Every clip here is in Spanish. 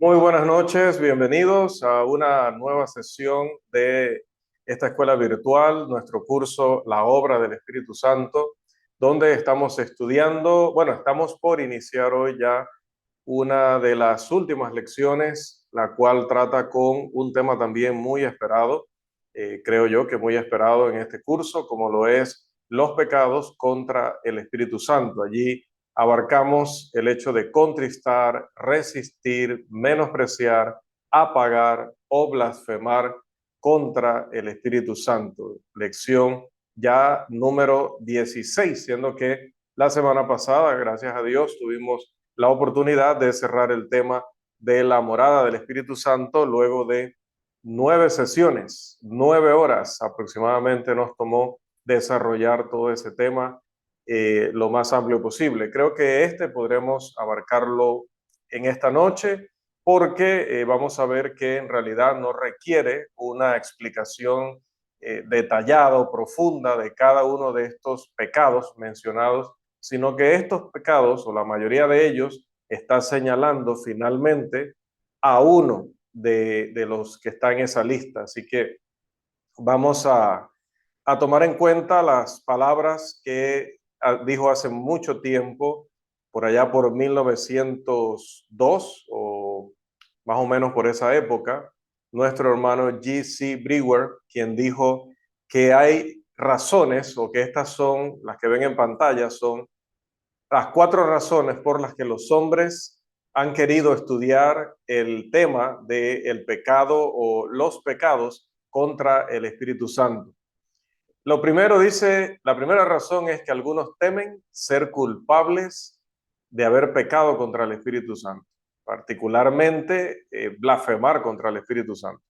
Muy buenas noches, bienvenidos a una nueva sesión de esta escuela virtual, nuestro curso La Obra del Espíritu Santo, donde estamos estudiando, estamos por iniciar hoy ya una de las últimas lecciones, la cual trata con un tema también muy esperado, creo yo que muy esperado en este curso, como lo es los pecados contra el Espíritu Santo. Allí abarcamos el hecho de contristar, resistir, menospreciar, apagar o blasfemar contra el Espíritu Santo. Lección ya número 16, siendo que la semana pasada, gracias a Dios, tuvimos la oportunidad de cerrar el tema de la morada del Espíritu Santo luego de 9 sesiones, 9 horas aproximadamente nos tomó desarrollar todo ese tema lo más amplio posible. Creo que podremos abarcarlo en esta noche porque vamos a ver que en realidad no requiere una explicación detallada o profunda de cada uno de estos pecados mencionados, sino que estos pecados, o la mayoría de ellos, está señalando finalmente a uno de los que está en esa lista. Así que vamos a tomar en cuenta las palabras que dijo hace mucho tiempo, por allá por 1902 o más o menos por esa época, nuestro hermano G.C. Brewer, quien dijo que hay razones, o que estas son, las que ven en pantalla, son las 4 razones por las que los hombres han querido estudiar el tema del pecado o los pecados contra el Espíritu Santo. Lo primero dice, la primera razón es que algunos temen ser culpables de haber pecado contra el Espíritu Santo, particularmente blasfemar contra el Espíritu Santo.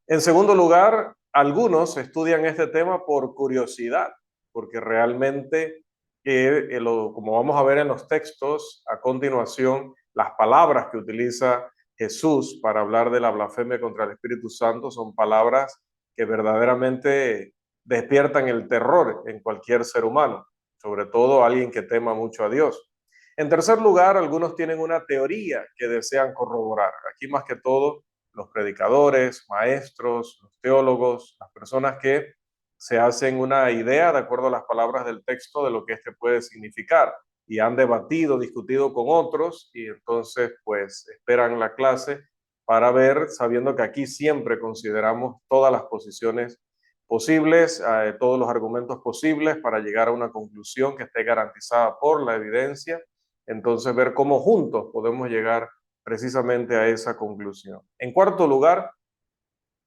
En segundo lugar, algunos estudian este tema por curiosidad, porque realmente, como vamos a ver en los textos a continuación, las palabras que utiliza Jesús para hablar de la blasfemia contra el Espíritu Santo son palabras que verdaderamente despiertan el terror en cualquier ser humano, sobre todo alguien que tema mucho a Dios. En tercer lugar, algunos tienen una teoría que desean corroborar. Aquí más que todo los predicadores, maestros, los teólogos, las personas que se hacen una idea de acuerdo a las palabras del texto de lo que puede significar y han debatido, discutido con otros y entonces pues esperan la clase para ver, sabiendo que aquí siempre consideramos todas las posiciones posibles, todos los argumentos posibles para llegar a una conclusión que esté garantizada por la evidencia, entonces ver cómo juntos podemos llegar precisamente a esa conclusión. En cuarto lugar,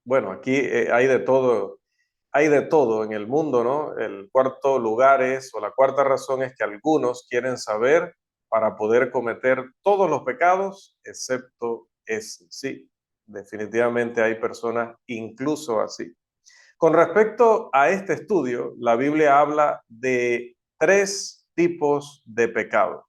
bueno, aquí hay de todo en el mundo, ¿no? El cuarto lugar es, o la cuarta razón es que algunos quieren saber para poder cometer todos los pecados, excepto ese. Sí, definitivamente hay personas incluso así. Con respecto a este estudio, la Biblia habla de 3 tipos de pecado.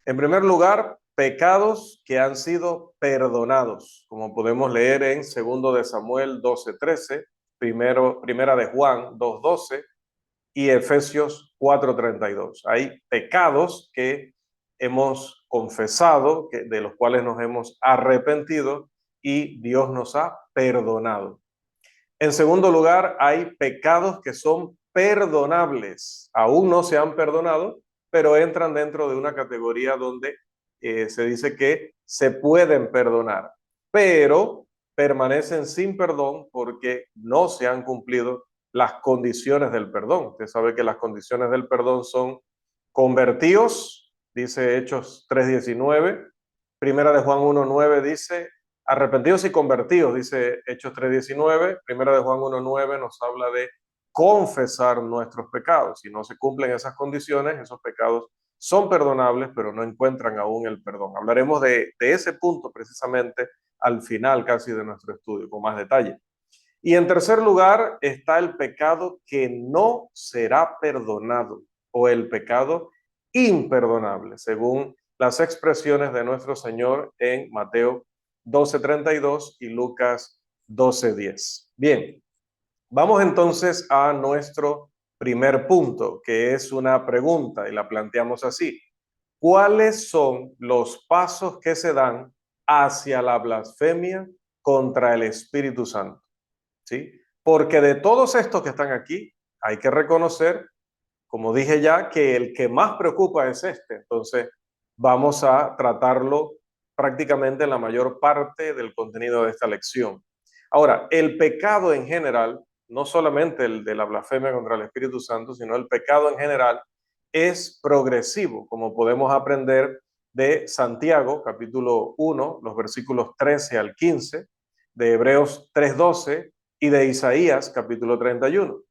En primer lugar, pecados que han sido perdonados, como podemos leer en 2 de Samuel 12:13, primera de Juan 2:12 y Efesios 4:32. Hay pecados que hemos confesado, de los cuales nos hemos arrepentido y Dios nos ha perdonado. En segundo lugar, hay pecados que son perdonables. Aún no se han perdonado, pero entran dentro de una categoría donde se dice que se pueden perdonar, pero permanecen sin perdón porque no se han cumplido las condiciones del perdón. Usted sabe que las condiciones del perdón son convertidos, dice Hechos 3:19, Primera de Juan 1:9 dice arrepentidos y convertidos, dice Hechos 3:19, Primera de Juan 1:9 nos habla de confesar nuestros pecados. Si no se cumplen esas condiciones, esos pecados son perdonables, pero no encuentran aún el perdón. Hablaremos de ese punto precisamente al final casi de nuestro estudio, con más detalle. Y en tercer lugar está el pecado que no será perdonado o el pecado imperdonable, según las expresiones de nuestro Señor en Mateo 12:32 y Lucas 12:10. Bien, vamos entonces a nuestro primer punto, que es una pregunta y la planteamos así. ¿Cuáles son los pasos que se dan hacia la blasfemia contra el Espíritu Santo, ¿sí? Porque de todos estos que están aquí, hay que reconocer, como dije ya, que el que más preocupa es este. Entonces, vamos a tratarlo prácticamente en la mayor parte del contenido de esta lección. Ahora, el pecado en general, no solamente el de la blasfemia contra el Espíritu Santo, sino el pecado en general es progresivo, como podemos aprender de Santiago, capítulo 1, los versículos 13 al 15, de Hebreos 3:12 y de Isaías, capítulo 31.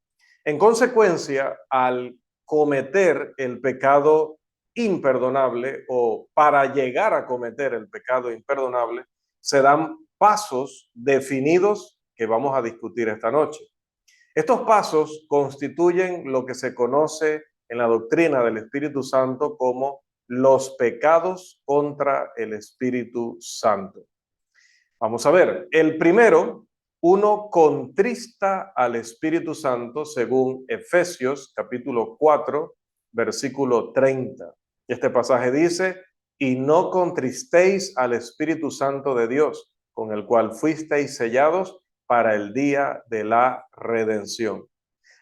En consecuencia, al cometer el pecado imperdonable o para llegar a cometer el pecado imperdonable, se dan pasos definidos que vamos a discutir esta noche. Estos pasos constituyen lo que se conoce en la doctrina del Espíritu Santo como los pecados contra el Espíritu Santo. Vamos a ver, el primero, uno contrista al Espíritu Santo según Efesios capítulo 4, versículo 30. Este pasaje dice, y no contristéis al Espíritu Santo de Dios, con el cual fuisteis sellados para el día de la redención.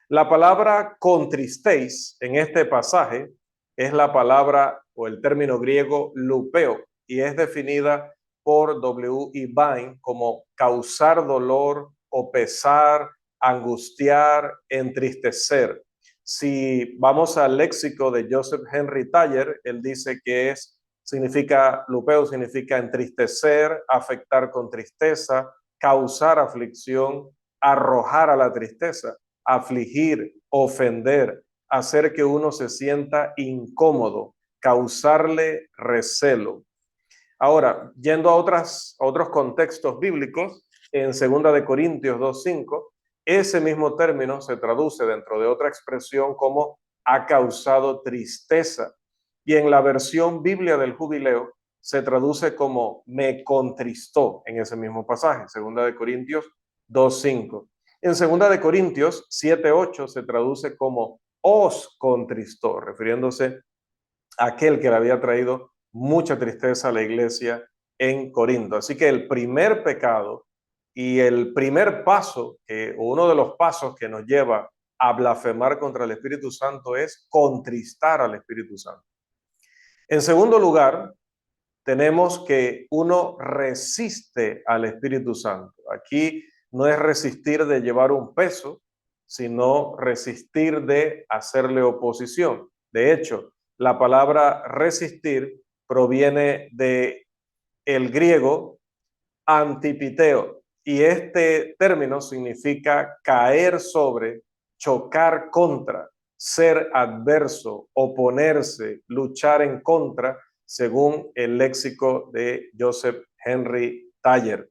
La palabra contristéis en este pasaje es la palabra o el término griego lupeo y es definida por W. E. Vine como causar dolor o pesar, angustiar, entristecer. Si vamos al léxico de Joseph Henry Taylor, él dice que lupeo significa entristecer, afectar con tristeza, causar aflicción, arrojar a la tristeza, afligir, ofender, hacer que uno se sienta incómodo, causarle recelo. Ahora, yendo a otros contextos bíblicos, en 2 Corintios 2:5, ese mismo término se traduce dentro de otra expresión como ha causado tristeza. Y en la versión Biblia del Jubileo se traduce como me contristó en ese mismo pasaje, 2 Corintios 2:5. En 2 Corintios 7:8 se traduce como os contristó, refiriéndose a aquel que le había traído mucha tristeza a la iglesia en Corinto. Así que el primer pecado y el primer paso, o uno de los pasos que nos lleva a blasfemar contra el Espíritu Santo es contristar al Espíritu Santo. En segundo lugar, tenemos que uno resiste al Espíritu Santo. Aquí no es resistir de llevar un peso, sino resistir de hacerle oposición. De hecho, la palabra resistir proviene de el griego antipiteo y este término significa caer sobre, chocar contra, ser adverso, oponerse, luchar en contra, según el léxico de Joseph Henry Taylor.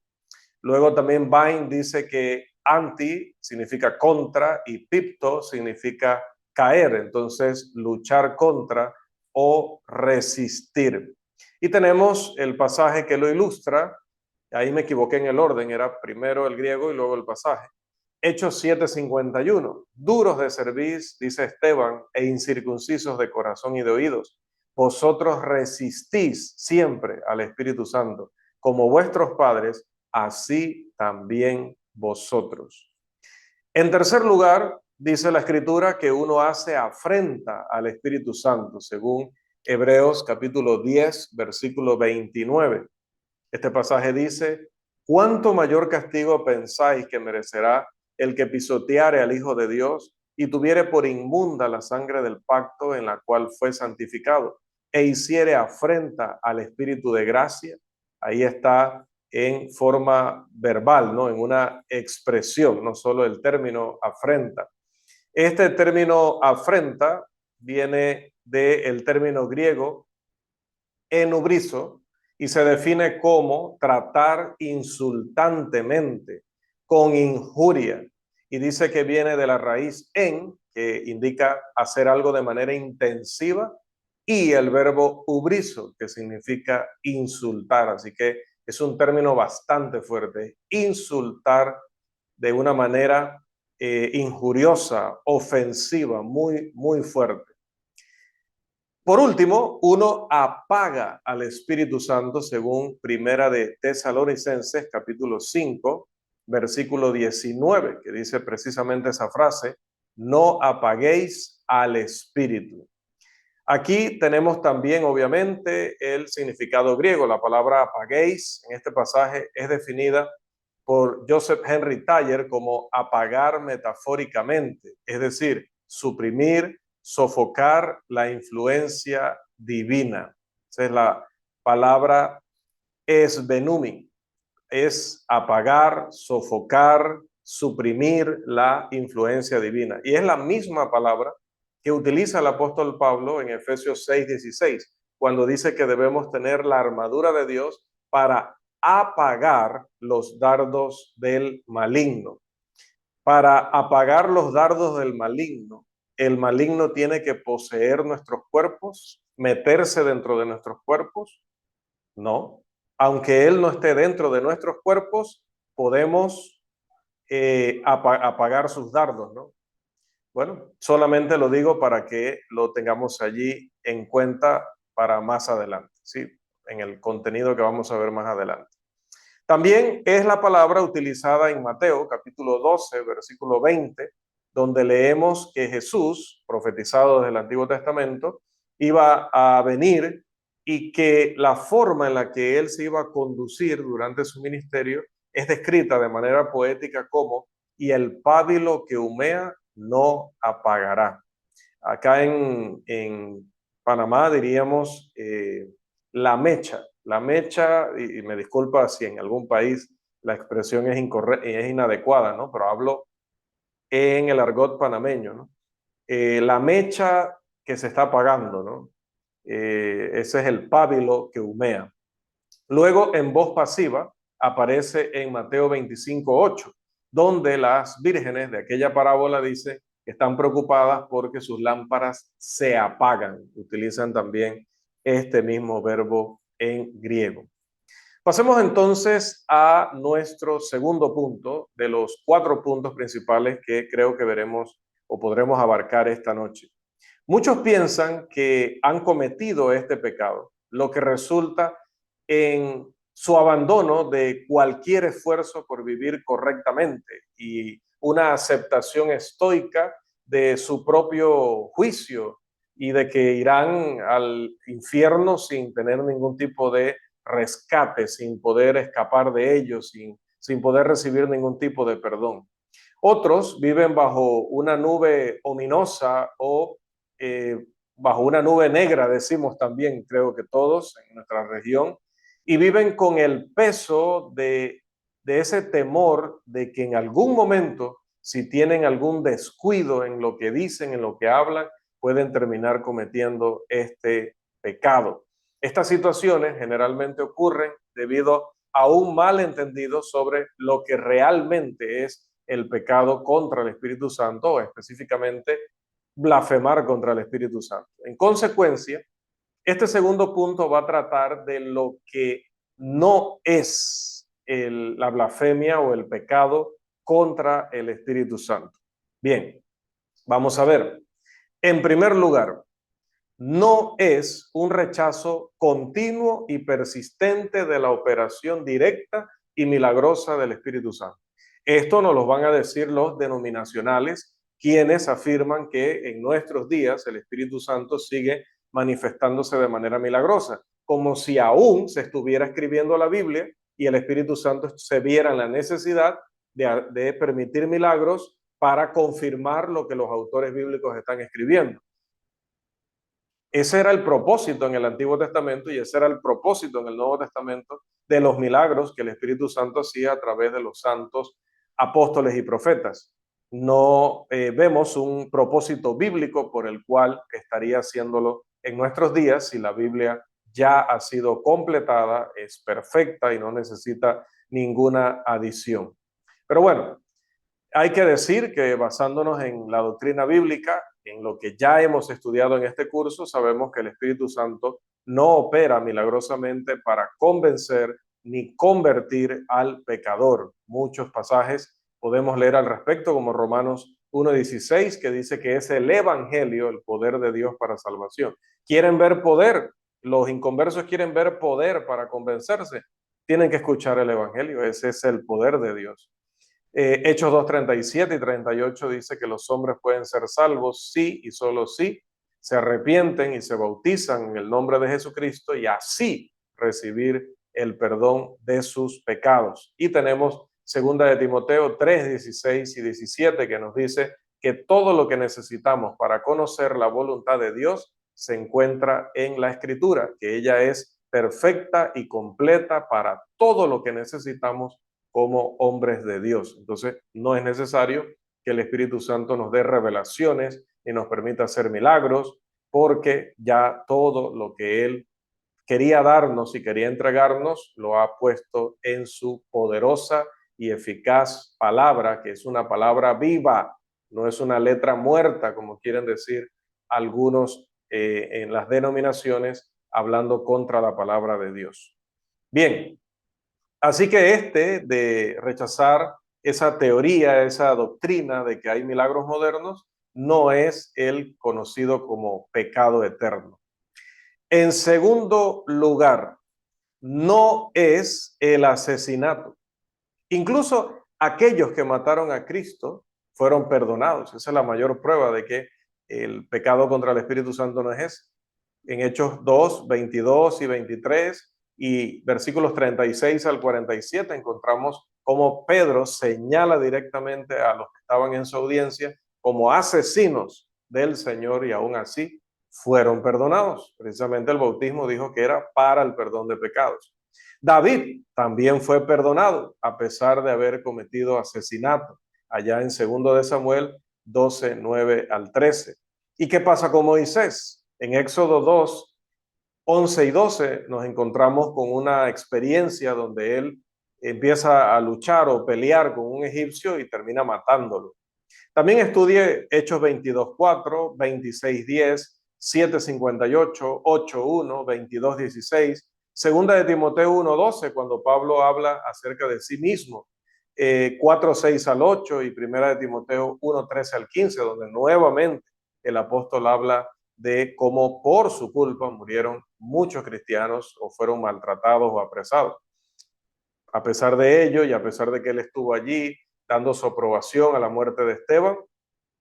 Luego también Vine dice que anti significa contra y pipto significa caer, entonces luchar contra o resistir. Y tenemos el pasaje que lo ilustra, ahí me equivoqué en el orden, era primero el griego y luego el pasaje. Hechos 7:51, duros de cerviz, dice Esteban, e incircuncisos de corazón y de oídos. Vosotros resistís siempre al Espíritu Santo, como vuestros padres, así también vosotros. En tercer lugar, dice la Escritura que uno hace afrenta al Espíritu Santo, según Hebreos capítulo 10, versículo 29. Este pasaje dice, ¿cuánto mayor castigo pensáis que merecerá el que pisoteare al Hijo de Dios y tuviere por inmunda la sangre del pacto en la cual fue santificado e hiciere afrenta al Espíritu de gracia? Ahí está en forma verbal, ¿no? En una expresión, no solo el término afrenta. Este término afrenta viene del término griego enubrizo y se define como tratar insultantemente, con injuria. Y dice que viene de la raíz en, que indica hacer algo de manera intensiva, y el verbo ubrizo, que significa insultar. Así que es un término bastante fuerte, insultar de una manera injuriosa, ofensiva, muy, muy fuerte. Por último, uno apaga al Espíritu Santo según Primera de Tesalonicenses, capítulo 5, versículo 19, que dice precisamente esa frase: no apaguéis al Espíritu. Aquí tenemos también, obviamente, el significado griego. La palabra apaguéis en este pasaje es definida por Joseph Henry Thayer como apagar metafóricamente, es decir, suprimir, sofocar la influencia divina. Esa es la palabra esbenumi, es apagar, sofocar, suprimir la influencia divina. Y es la misma palabra que utiliza el apóstol Pablo en Efesios 6:16, cuando dice que debemos tener la armadura de Dios para apagar los dardos del maligno. Para apagar los dardos del maligno, el maligno tiene que poseer nuestros cuerpos, meterse dentro de nuestros cuerpos. No, aunque Él no esté dentro de nuestros cuerpos, podemos apagar sus dardos, ¿no? Bueno, solamente lo digo para que lo tengamos allí en cuenta para más adelante, ¿sí? En el contenido que vamos a ver más adelante. También es la palabra utilizada en Mateo, capítulo 12, versículo 20, donde leemos que Jesús, profetizado desde el Antiguo Testamento, iba a venir y que la forma en la que él se iba a conducir durante su ministerio es descrita de manera poética como: y el pábilo que humea no apagará. Acá en Panamá diríamos la mecha, y me disculpa si en algún país la expresión es es inadecuada, ¿no? Pero hablo en el argot panameño, ¿no? La mecha que se está apagando, ¿no? Ese es el pábilo que humea. Luego, en voz pasiva, aparece en Mateo 25:8, donde las vírgenes de aquella parábola dicen que están preocupadas porque sus lámparas se apagan. Utilizan también este mismo verbo en griego. Pasemos entonces a nuestro segundo punto de los 4 puntos principales que creo que veremos o podremos abarcar esta noche. Muchos piensan que han cometido este pecado, lo que resulta en su abandono de cualquier esfuerzo por vivir correctamente y una aceptación estoica de su propio juicio y de que irán al infierno sin tener ningún tipo de rescate, sin poder escapar de ello, sin poder recibir ningún tipo de perdón. Otros viven bajo una nube ominosa o eh, bajo una nube negra, decimos también, creo que todos en nuestra región, y viven con el peso de ese temor de que en algún momento, si tienen algún descuido en lo que dicen, en lo que hablan, pueden terminar cometiendo este pecado. Estas situaciones generalmente ocurren debido a un malentendido sobre lo que realmente es el pecado contra el Espíritu Santo, o específicamente blasfemar contra el Espíritu Santo. En consecuencia, este segundo punto va a tratar de lo que no es la blasfemia o el pecado contra el Espíritu Santo. Bien, vamos a ver. En primer lugar, no es un rechazo continuo y persistente de la operación directa y milagrosa del Espíritu Santo. Esto nos lo van a decir los denominacionales, quienes afirman que en nuestros días el Espíritu Santo sigue manifestándose de manera milagrosa, como si aún se estuviera escribiendo la Biblia y el Espíritu Santo se viera en la necesidad de permitir milagros para confirmar lo que los autores bíblicos están escribiendo. Ese era el propósito en el Antiguo Testamento y ese era el propósito en el Nuevo Testamento de los milagros que el Espíritu Santo hacía a través de los santos apóstoles y profetas. No vemos un propósito bíblico por el cual estaría haciéndolo en nuestros días si la Biblia ya ha sido completada, es perfecta y no necesita ninguna adición. Pero bueno, hay que decir que basándonos en la doctrina bíblica, en lo que ya hemos estudiado en este curso, sabemos que el Espíritu Santo no opera milagrosamente para convencer ni convertir al pecador. Muchos pasajes podemos leer al respecto, como Romanos 1:16, que dice que es el evangelio, el poder de Dios para salvación. ¿Quieren ver poder? Los inconversos quieren ver poder para convencerse. Tienen que escuchar el evangelio, ese es el poder de Dios. Hechos 2:37 y 38 dice que los hombres pueden ser salvos sí y solo sí se arrepienten y se bautizan en el nombre de Jesucristo y así recibir el perdón de sus pecados. Y tenemos 2 de Timoteo 3:16 y 17 que nos dice que todo lo que necesitamos para conocer la voluntad de Dios se encuentra en la Escritura, que ella es perfecta y completa para todo lo que necesitamos como hombres de Dios. Entonces, no es necesario que el Espíritu Santo nos dé revelaciones y nos permita hacer milagros, porque ya todo lo que Él quería darnos y quería entregarnos lo ha puesto en su poderosa y eficaz palabra, que es una palabra viva, no es una letra muerta, como quieren decir algunos en las denominaciones, hablando contra la palabra de Dios. Bien, así que de rechazar esa teoría, esa doctrina de que hay milagros modernos, no es el conocido como pecado eterno. En segundo lugar, no es el asesinato. Incluso aquellos que mataron a Cristo fueron perdonados. Esa es la mayor prueba de que el pecado contra el Espíritu Santo no es ese. En Hechos 2, 22 y 23 y versículos 36 al 47 encontramos cómo Pedro señala directamente a los que estaban en su audiencia como asesinos del Señor y aún así fueron perdonados. Precisamente el bautismo dijo que era para el perdón de pecados. David también fue perdonado a pesar de haber cometido asesinato, allá en 2 de Samuel 12, 9 al 13. ¿Y qué pasa con Moisés? En Éxodo 2, 11 y 12 nos encontramos con una experiencia donde él empieza a luchar o pelear con un egipcio y termina matándolo. También estudié Hechos 22:4, 26:10, 7:58, 8:1, 22:16, segunda de Timoteo 1:12, cuando Pablo habla acerca de sí mismo, 4:6 al 8 y primera de Timoteo 1:13 al 15, donde nuevamente el apóstol habla de cómo por su culpa murieron muchos cristianos o fueron maltratados o apresados. A pesar de ello y a pesar de que él estuvo allí dando su aprobación a la muerte de Esteban,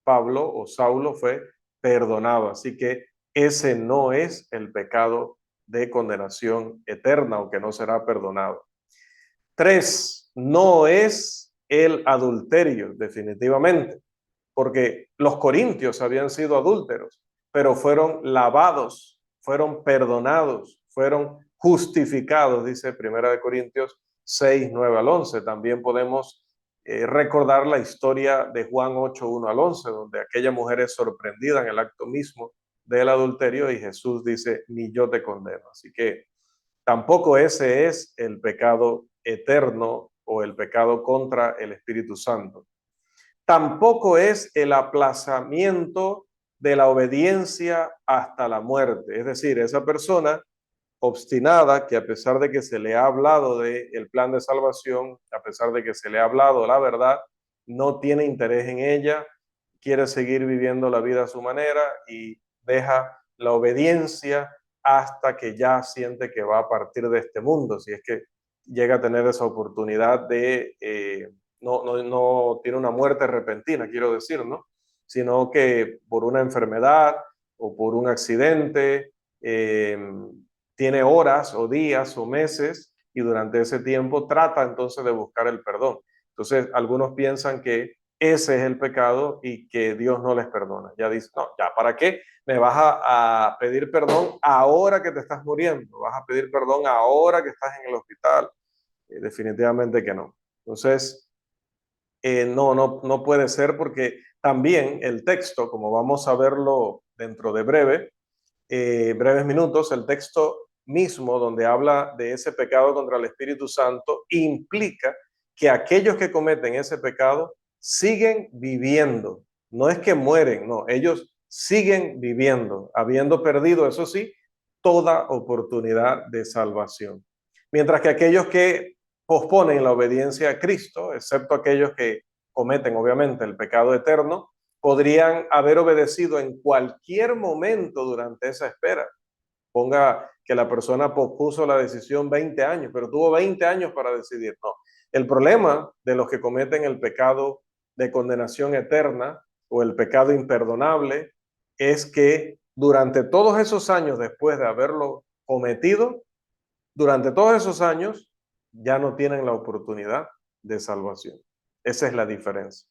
Pablo o Saulo fue perdonado. Así que ese no es el pecado de condenación eterna, aunque no será perdonado. 3, no es el adulterio, definitivamente, porque los corintios habían sido adúlteros, pero fueron lavados, fueron perdonados, fueron justificados, dice Primera de Corintios 6, 9 al 11. También podemos recordar la historia de Juan 8, 1 al 11, donde aquella mujer es sorprendida en el acto mismo del adulterio y Jesús dice, ni yo te condeno. Así que tampoco ese es el pecado eterno o el pecado contra el Espíritu Santo. Tampoco es el aplazamiento de la obediencia hasta la muerte. Es decir, esa persona obstinada que a pesar de que se le ha hablado del plan de salvación, a pesar de que se le ha hablado la verdad, no tiene interés en ella, quiere seguir viviendo la vida a su manera y deja la obediencia hasta que ya siente que va a partir de este mundo, si es que llega a tener esa oportunidad de, no tiene una muerte repentina, quiero decir, ¿no? Sino que por una enfermedad o por un accidente, tiene horas o días o meses y durante ese tiempo trata entonces de buscar el perdón. Entonces, algunos piensan que ese es el pecado y que Dios no les perdona. Ya dice, no, ya, ¿para qué me vas a pedir perdón ahora que te estás muriendo? ¿Vas a pedir perdón ahora que estás en el hospital? Definitivamente que no. Entonces, no puede ser porque también el texto, como vamos a verlo dentro de breves minutos, el texto mismo donde habla de ese pecado contra el Espíritu Santo implica que aquellos que cometen ese pecado siguen viviendo. No es que mueren, no, ellos siguen viviendo, habiendo perdido, eso sí, toda oportunidad de salvación. Mientras que aquellos que posponen la obediencia a Cristo, excepto aquellos que cometen obviamente el pecado eterno, podrían haber obedecido en cualquier momento durante esa espera. Ponga que la persona pospuso la decisión 20 años, pero tuvo 20 años para decidir. No. El problema de los que cometen el pecado de condenación eterna o el pecado imperdonable es que durante todos esos años después de haberlo cometido, durante todos esos años ya no tienen la oportunidad de salvación. Esa es la diferencia.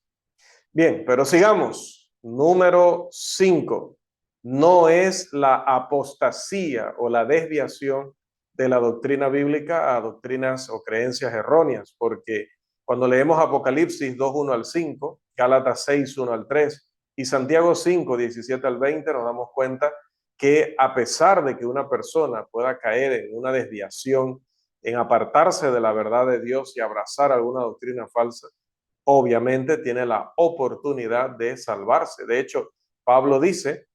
Bien, pero sigamos. Número 5. No es la apostasía o la desviación de la doctrina bíblica a doctrinas o creencias erróneas, porque cuando leemos Apocalipsis 2:1 al 5, Gálatas 6:1 al 3 y Santiago 5:17 al 20, nos damos cuenta que a pesar de que una persona pueda caer en una desviación, en apartarse de la verdad de Dios y abrazar alguna doctrina falsa, obviamente tiene la oportunidad de salvarse. De hecho, Pablo dice,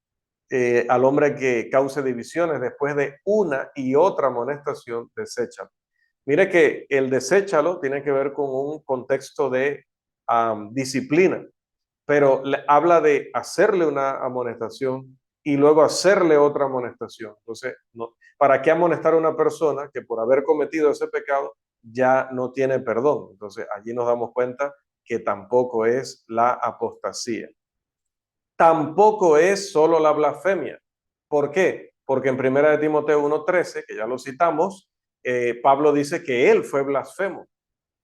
al hombre que cause divisiones después de una y otra amonestación, deséchalo. Mire que el deséchalo tiene que ver con un contexto de disciplina, pero habla de hacerle una amonestación y luego hacerle otra amonestación. Entonces, no, ¿para qué amonestar a una persona que por haber cometido ese pecado ya no tiene perdón? Entonces, allí nos damos cuenta que tampoco es la apostasía. Tampoco es solo la blasfemia. ¿Por qué? Porque en 1 de Timoteo 1:13, que ya lo citamos, Pablo dice que él fue blasfemo.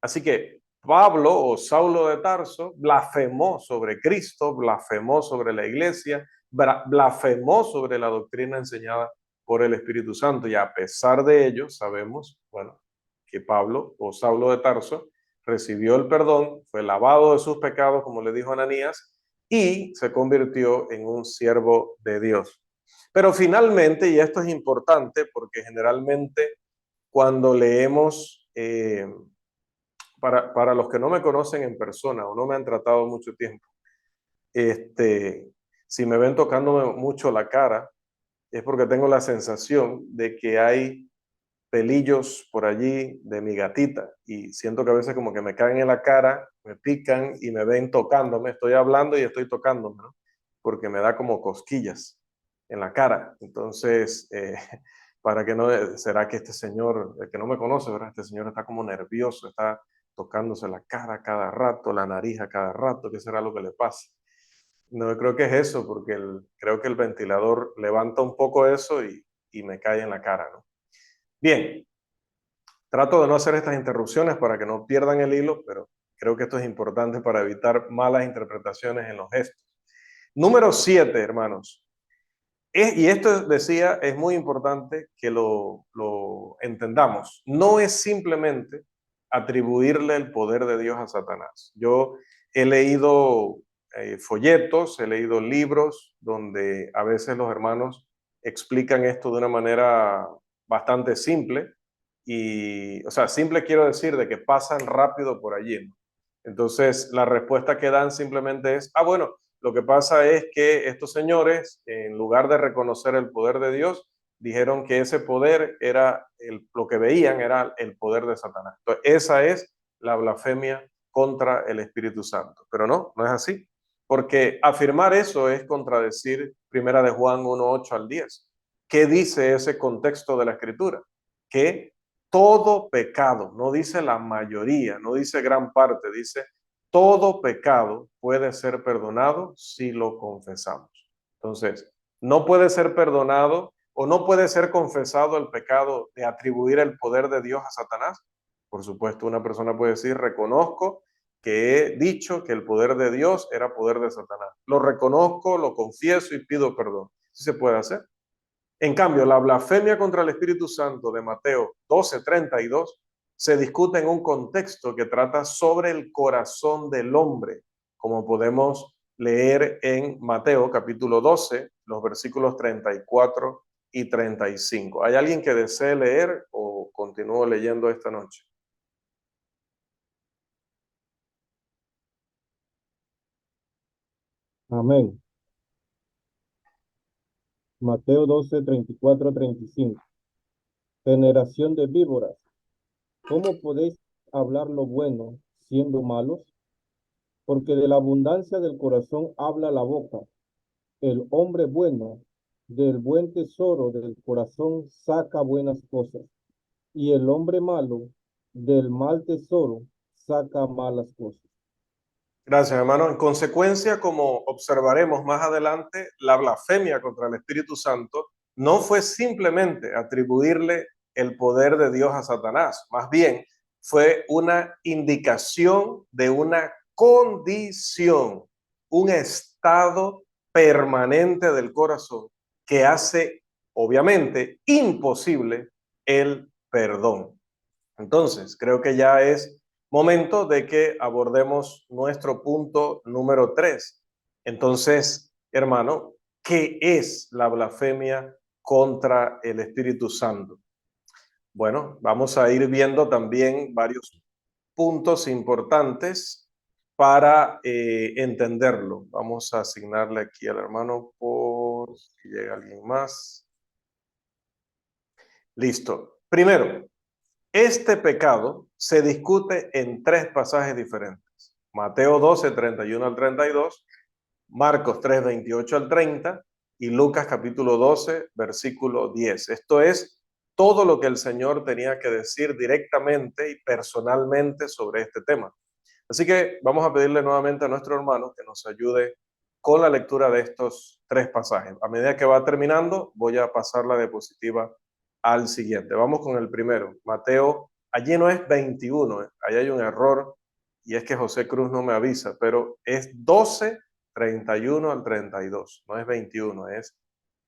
Así que Pablo o Saulo de Tarso blasfemó sobre Cristo, blasfemó sobre la iglesia, blasfemó sobre la doctrina enseñada por el Espíritu Santo. Y a pesar de ello, sabemos, bueno, que Pablo o Saulo de Tarso recibió el perdón, fue lavado de sus pecados, como le dijo Ananías, y se convirtió en un siervo de Dios. Pero finalmente, y esto es importante porque generalmente cuando leemos, para los que no me conocen en persona o no me han tratado mucho tiempo, si me ven tocándome mucho la cara, es porque tengo la sensación de que hay pelillos por allí de mi gatita y siento que a veces como que me caen en la cara, me pican y me ven tocándome. Estoy hablando y estoy tocándome, ¿no? Porque me da como cosquillas en la cara. Entonces, para que no, será que este señor, el que no me conoce, ¿verdad? Este señor está como nervioso, está tocándose la cara cada rato, la nariz a cada rato, ¿qué será lo que le pasa? No, creo que es eso, porque creo que el ventilador levanta un poco eso y me cae en la cara, ¿no? Bien, trato de no hacer estas interrupciones para que no pierdan el hilo, pero creo que esto es importante para evitar malas interpretaciones en los gestos. Número 7, hermanos. Y esto decía, es muy importante que lo entendamos. No es simplemente atribuirle el poder de Dios a Satanás. Yo he leído folletos, he leído libros donde a veces los hermanos explican esto de una manera bastante simple. Y, o sea, simple quiero decir de que pasan rápido por allí, ¿no? Entonces, la respuesta que dan simplemente es, bueno, lo que pasa es que estos señores, en lugar de reconocer el poder de Dios, dijeron que ese poder era, lo que veían era el poder de Satanás. Entonces, esa es la blasfemia contra el Espíritu Santo. Pero no, no es así. Porque afirmar eso es contradecir 1 de Juan 1:8 al 10. ¿Qué dice ese contexto de la Escritura? Que todo pecado, no dice la mayoría, no dice gran parte, dice todo pecado puede ser perdonado si lo confesamos. Entonces, no puede ser perdonado o no puede ser confesado el pecado de atribuir el poder de Dios a Satanás. Por supuesto, una persona puede decir, reconozco que he dicho que el poder de Dios era poder de Satanás. Lo reconozco, lo confieso y pido perdón. ¿Sí se puede hacer? En cambio, la blasfemia contra el Espíritu Santo de Mateo 12:32 se discute en un contexto que trata sobre el corazón del hombre, como podemos leer en Mateo capítulo 12, los versículos 34 y 35. ¿Hay alguien que desee leer o continúo leyendo esta noche? Amén. Mateo 12, 34, 35. Generación de víboras, ¿cómo podéis hablar lo bueno siendo malos? porque de la abundancia del corazón habla la boca. El hombre bueno del buen tesoro del corazón saca buenas cosas, y el hombre malo del mal tesoro saca malas cosas. Gracias, hermano. En consecuencia, como observaremos más adelante, la blasfemia contra el Espíritu Santo no fue simplemente atribuirle el poder de Dios a Satanás, más bien fue una indicación de una condición, un estado permanente del corazón que hace, obviamente, imposible el perdón. Entonces, creo que ya es momento de que abordemos nuestro punto número 3. Entonces, hermano, ¿qué es la blasfemia contra el Espíritu Santo? Bueno, vamos a ir viendo también varios puntos importantes para entenderlo. Vamos a asignarle aquí al hermano por si llega alguien más. Listo. Primero, este pecado se discute en tres pasajes diferentes. Mateo 12, 31 al 32, Marcos 3, 28 al 30 y Lucas capítulo 12, versículo 10. Esto es todo lo que el Señor tenía que decir directamente y personalmente sobre este tema. Así que vamos a pedirle nuevamente a nuestro hermano que nos ayude con la lectura de estos tres pasajes. A medida que va terminando, voy a pasar la diapositiva al siguiente. Vamos con el primero. Mateo, allí no es 21, ahí hay un error y es que José Cruz no me avisa, pero es 12, 31 al 32. No es 21, es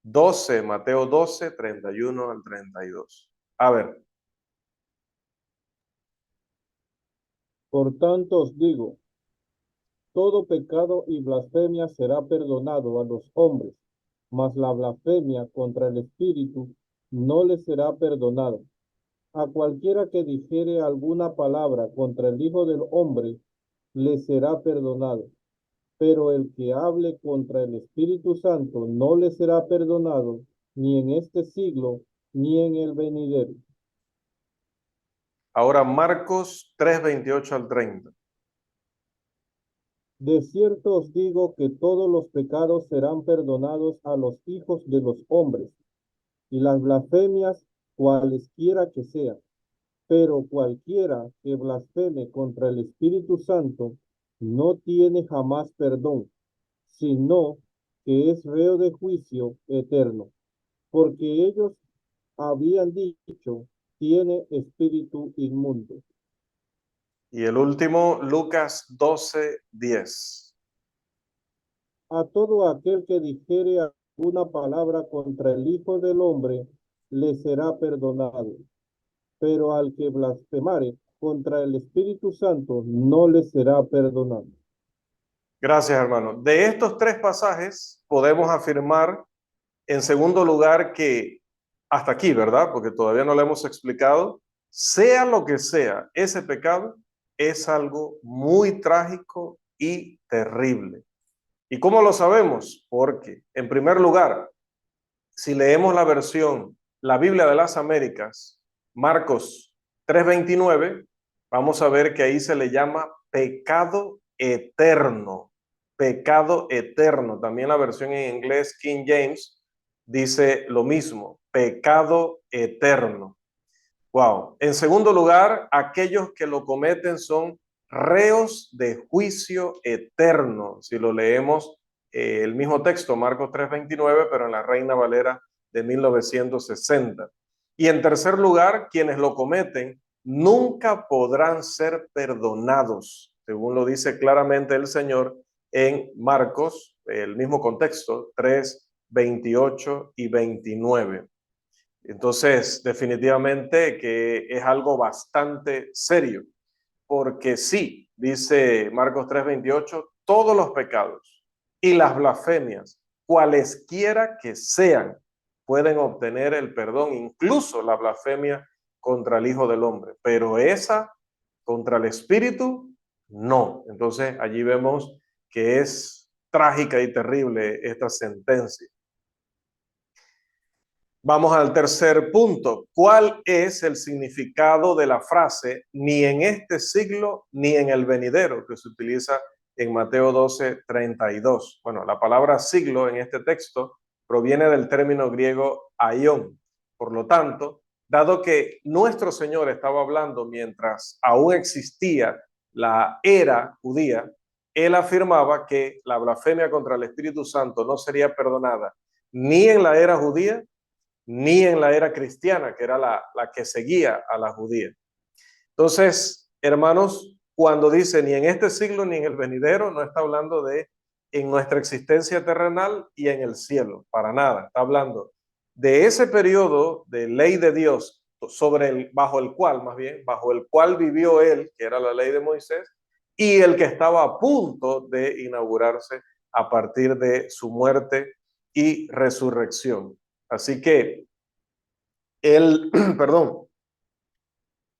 12, Mateo 12, 31 al 32. A ver. Por tanto os digo, todo pecado y blasfemia será perdonado a los hombres, mas la blasfemia contra el Espíritu no le será perdonada. A cualquiera que dijere alguna palabra contra el Hijo del Hombre, le será perdonado, pero el que hable contra el Espíritu Santo no le será perdonado, ni en este siglo, ni en el venidero. Ahora Marcos 3, 28 al 30. De cierto os digo que todos los pecados serán perdonados a los hijos de los hombres, y las blasfemias cualesquiera que sean, pero cualquiera que blasfeme contra el Espíritu Santo no tiene jamás perdón, sino que es reo de juicio eterno, porque ellos habían dicho, tiene espíritu inmundo. Y el último, Lucas 12, 10. A todo aquel que dijere alguna palabra contra el Hijo del Hombre, le será perdonado, pero al que blasfemare contra el Espíritu Santo, no le será perdonado. Gracias, hermano. De estos tres pasajes podemos afirmar, en segundo lugar, que hasta aquí, ¿verdad? Porque todavía no lo hemos explicado, sea lo que sea, ese pecado es algo muy trágico y terrible. ¿Y cómo lo sabemos? Porque, en primer lugar, si leemos la versión, la Biblia de las Américas, Marcos 3:29, vamos a ver que ahí se le llama pecado eterno. Pecado eterno. También la versión en inglés, King James, dice lo mismo, pecado eterno. Wow. En segundo lugar, aquellos que lo cometen son reos de juicio eterno. Si lo leemos, el mismo texto, Marcos 3:29, pero en la Reina Valera de 1960. Y en tercer lugar, quienes lo cometen nunca podrán ser perdonados, según lo dice claramente el Señor en Marcos, el mismo contexto, 3, 28 y 29. Entonces, definitivamente que es algo bastante serio, porque sí, dice Marcos 3:28, todos los pecados y las blasfemias, cualesquiera que sean, pueden obtener el perdón, incluso la blasfemia contra el Hijo del Hombre, pero esa contra el Espíritu, no. Entonces, allí vemos que es trágica y terrible esta sentencia. Vamos al tercer punto. ¿Cuál es el significado de la frase ni en este siglo ni en el venidero que se utiliza en Mateo 12:32. Bueno, la palabra siglo en este texto proviene del término griego aion. Por lo tanto, dado que nuestro Señor estaba hablando mientras aún existía la era judía, él afirmaba que la blasfemia contra el Espíritu Santo no sería perdonada ni en la era judía ni en la era cristiana, que era la que seguía a la judía. Entonces, hermanos, cuando dice ni en este siglo ni en el venidero, no está hablando de en nuestra existencia terrenal y en el cielo, para nada. Está hablando de ese periodo de ley de Dios bajo el cual, más bien, bajo el cual vivió él, que era la ley de Moisés, y el que estaba a punto de inaugurarse a partir de su muerte y resurrección. Así que el, perdón,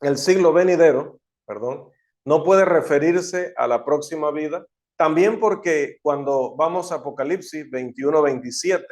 el siglo venidero, perdón, no puede referirse a la próxima vida, también porque cuando vamos a Apocalipsis 21-27,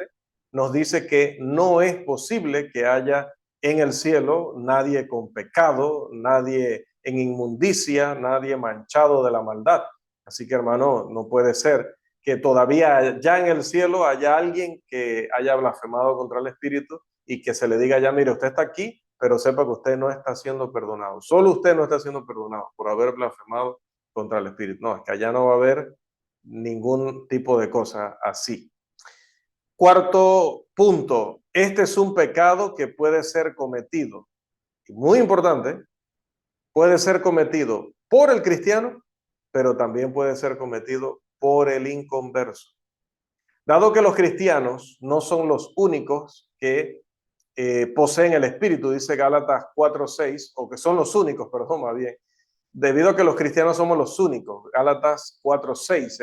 nos dice que no es posible que haya en el cielo nadie con pecado, nadie en inmundicia, nadie manchado de la maldad. Así que, hermano, no puede ser que todavía ya en el cielo haya alguien que haya blasfemado contra el Espíritu y que se le diga ya, mire, usted está aquí, pero sepa que usted no está siendo perdonado. Solo usted no está siendo perdonado por haber blasfemado contra el Espíritu. No, es que allá no va a haber ningún tipo de cosa así. Cuarto punto, este es un pecado que puede ser cometido, y muy importante, puede ser cometido por el cristiano, pero también puede ser cometido por el inconverso. Dado que los cristianos no son los únicos que poseen el Espíritu, dice Gálatas 4:6, o que son los únicos, perdón, más bien, debido a que los cristianos somos los únicos. Gálatas 4:6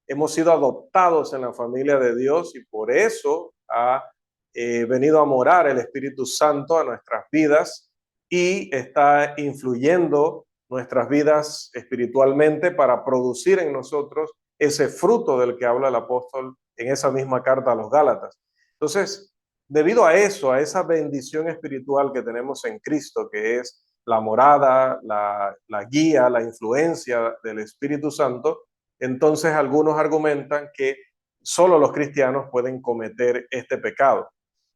hemos sido adoptados en la familia de Dios y por eso ha venido a morar el Espíritu Santo a nuestras vidas y está influyendo nuestras vidas espiritualmente para producir en nosotros ese fruto del que habla el apóstol en esa misma carta a los Gálatas. Entonces, debido a eso, a esa bendición espiritual que tenemos en Cristo, que es la morada, la guía, la influencia del Espíritu Santo, entonces algunos argumentan que solo los cristianos pueden cometer este pecado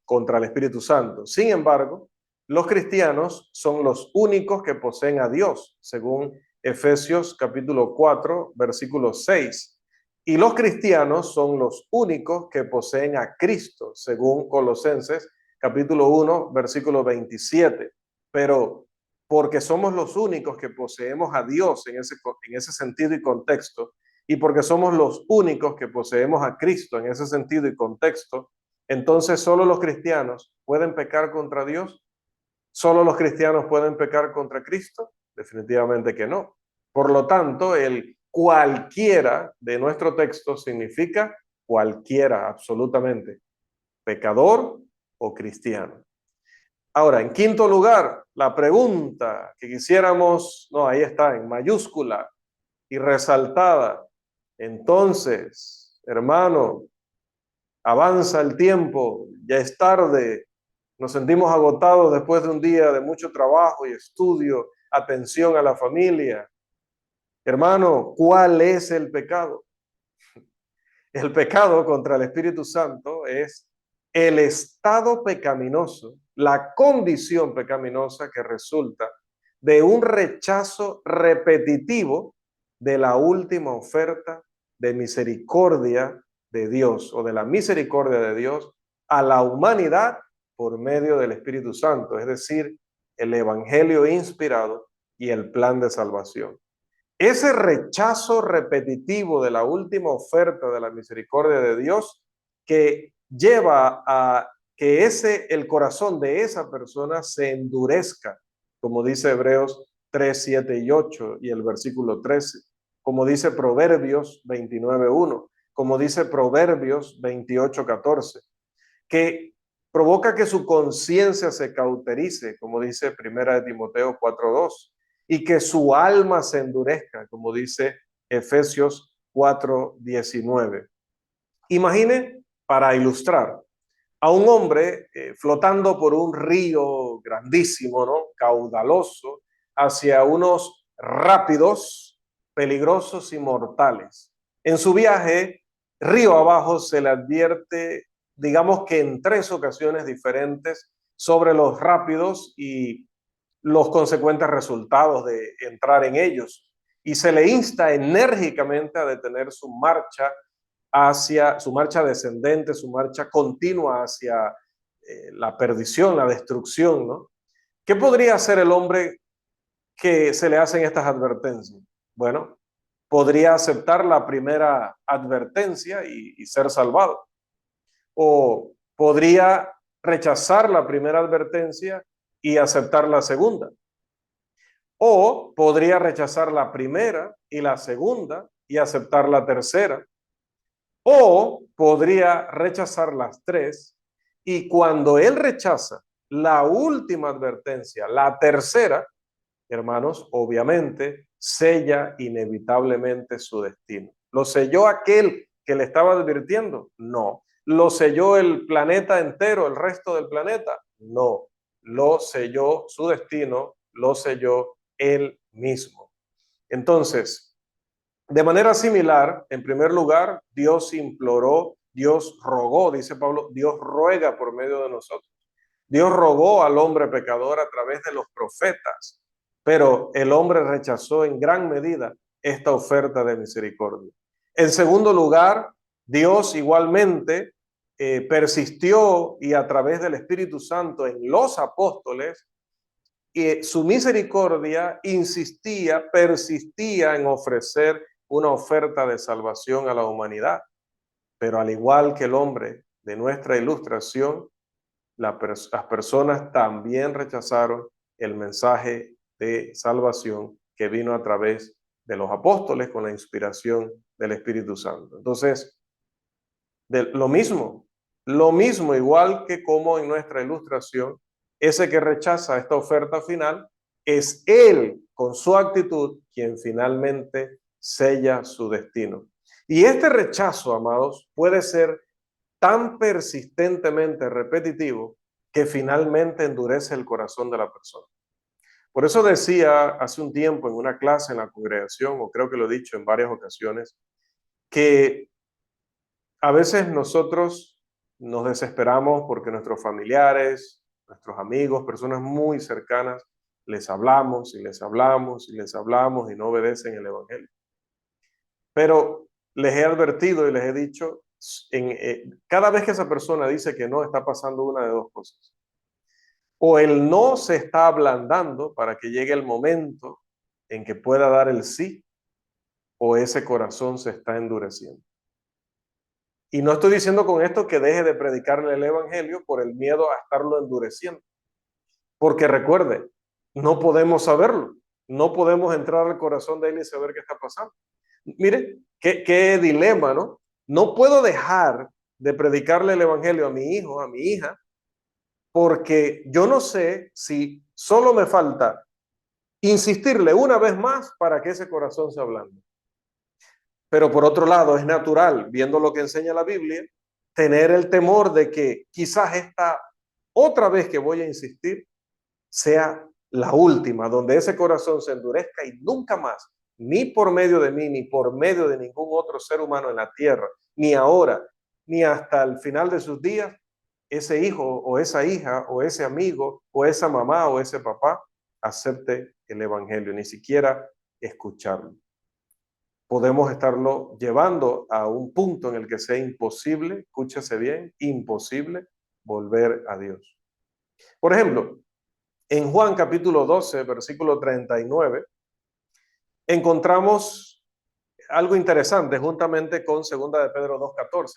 contra el Espíritu Santo. Sin embargo, los cristianos son los únicos que poseen a Dios, según Efesios capítulo 4, versículo 6. Y los cristianos son los únicos que poseen a Cristo, según Colosenses capítulo 1, versículo 27. Pero porque somos los únicos que poseemos a Dios en ese sentido y contexto, y porque somos los únicos que poseemos a Cristo en ese sentido y contexto, entonces solo los cristianos pueden pecar contra Dios. ¿Solo los cristianos pueden pecar contra Cristo? Definitivamente que no. Por lo tanto, el cualquiera de nuestro texto significa cualquiera, absolutamente, pecador o cristiano. Ahora, en quinto lugar, la pregunta que quisiéramos, no, ahí está, en mayúscula y resaltada. Entonces, hermano, avanza el tiempo, ya es tarde, nos sentimos agotados después de un día de mucho trabajo y estudio, atención a la familia. Hermano, ¿cuál es el pecado? El pecado contra el Espíritu Santo es el estado pecaminoso, la condición pecaminosa que resulta de un rechazo repetitivo de la última oferta de misericordia de Dios o de la misericordia de Dios a la humanidad por medio del Espíritu Santo, es decir, el evangelio inspirado y el plan de salvación. Ese rechazo repetitivo de la última oferta de la misericordia de Dios que lleva a que el corazón de esa persona se endurezca, como dice Hebreos 3, 7 y 8 y el versículo 13, como dice Proverbios 29:1, como dice Proverbios 28:14, que provoca que su conciencia se cauterice, como dice Primera de Timoteo 4:2, y que su alma se endurezca, como dice Efesios 4:19. Imagine, para ilustrar, a un hombre flotando por un río grandísimo, ¿no? Caudaloso, hacia unos rápidos, peligrosos y mortales. En su viaje río abajo se le advierte, digamos que en 3 ocasiones diferentes, sobre los rápidos y los consecuentes resultados de entrar en ellos. Y se le insta enérgicamente a detener su marcha descendente, su marcha continua hacia la perdición, la destrucción, ¿no? ¿Qué podría hacer el hombre que se le hacen estas advertencias? Bueno, podría aceptar la primera advertencia y ser salvado. O podría rechazar la primera advertencia y aceptar la segunda. O podría rechazar la primera y la segunda y aceptar la tercera. O podría rechazar las 3 y cuando él rechaza la última advertencia, la tercera, hermanos, obviamente sella inevitablemente su destino. ¿Lo selló aquel que le estaba advirtiendo? No. ¿Lo selló el planeta entero, el resto del planeta? No. Lo selló su destino, lo selló él mismo. Entonces, de manera similar, en primer lugar, Dios imploró, Dios rogó, dice Pablo, Dios ruega por medio de nosotros. Dios rogó al hombre pecador a través de los profetas, pero el hombre rechazó en gran medida esta oferta de misericordia. En segundo lugar, Dios igualmente persistió y a través del Espíritu Santo en los apóstoles, su misericordia insistía, persistía en ofrecer una oferta de salvación a la humanidad. Pero al igual que el hombre de nuestra ilustración, las personas también rechazaron el mensaje de salvación que vino a través de los apóstoles con la inspiración del Espíritu Santo. Entonces, lo mismo, igual que como en nuestra ilustración, ese que rechaza esta oferta final es él, con su actitud, quien finalmente sella su destino. Y este rechazo, amados, puede ser tan persistentemente repetitivo que finalmente endurece el corazón de la persona. Por eso decía hace un tiempo en una clase en la congregación, o creo que lo he dicho en varias ocasiones, que a veces nosotros nos desesperamos porque nuestros familiares, nuestros amigos, personas muy cercanas, les hablamos y les hablamos y les hablamos y no obedecen el evangelio. Pero les he advertido y les he dicho, cada vez que esa persona dice que no, está pasando una de 2 cosas. O el no se está ablandando para que llegue el momento en que pueda dar el sí, o ese corazón se está endureciendo. Y no estoy diciendo con esto que deje de predicarle el evangelio por el miedo a estarlo endureciendo. Porque recuerde, no podemos saberlo. No podemos entrar al corazón de él y saber qué está pasando. Mire, qué dilema, ¿no? No puedo dejar de predicarle el evangelio a mi hijo, a mi hija, porque yo no sé si solo me falta insistirle una vez más para que ese corazón se ablande. Pero por otro lado, es natural, viendo lo que enseña la Biblia, tener el temor de que quizás esta otra vez que voy a insistir sea la última, donde ese corazón se endurezca y nunca más, ni por medio de mí, ni por medio de ningún otro ser humano en la tierra, ni ahora, ni hasta el final de sus días, ese hijo o esa hija o ese amigo o esa mamá o ese papá acepte el evangelio, ni siquiera escucharlo. Podemos estarlo llevando a un punto en el que sea imposible, escúchese bien, imposible volver a Dios. Por ejemplo, en Juan capítulo 12, versículo 39, encontramos algo interesante juntamente con 2 de Pedro 2:14.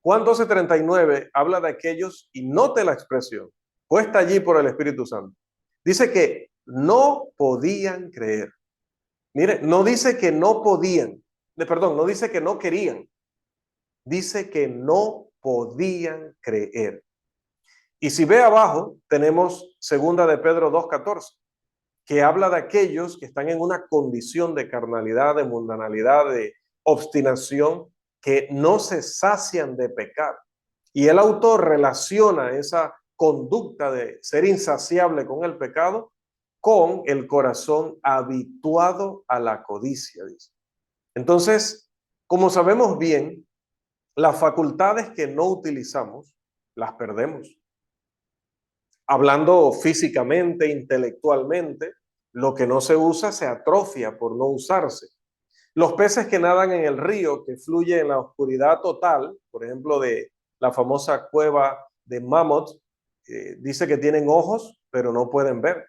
Juan 12:39 habla de aquellos, y note la expresión, puesta allí por el Espíritu Santo. Dice que no podían creer. Mire, no dice que no podían, no dice que no querían, dice que no podían creer. Y si ve abajo, tenemos 2 de Pedro 2:14, que habla de aquellos que están en una condición de carnalidad, de mundanalidad, de obstinación, que no se sacian de pecar. Y el autor relaciona esa conducta de ser insaciable con el pecado con el corazón habituado a la codicia, dice. Entonces, como sabemos bien, las facultades que no utilizamos, las perdemos. Hablando físicamente, intelectualmente, lo que no se usa se atrofia por no usarse. Los peces que nadan en el río, que fluye en la oscuridad total, por ejemplo, de la famosa cueva de Mammoth, dice que tienen ojos, pero no pueden ver.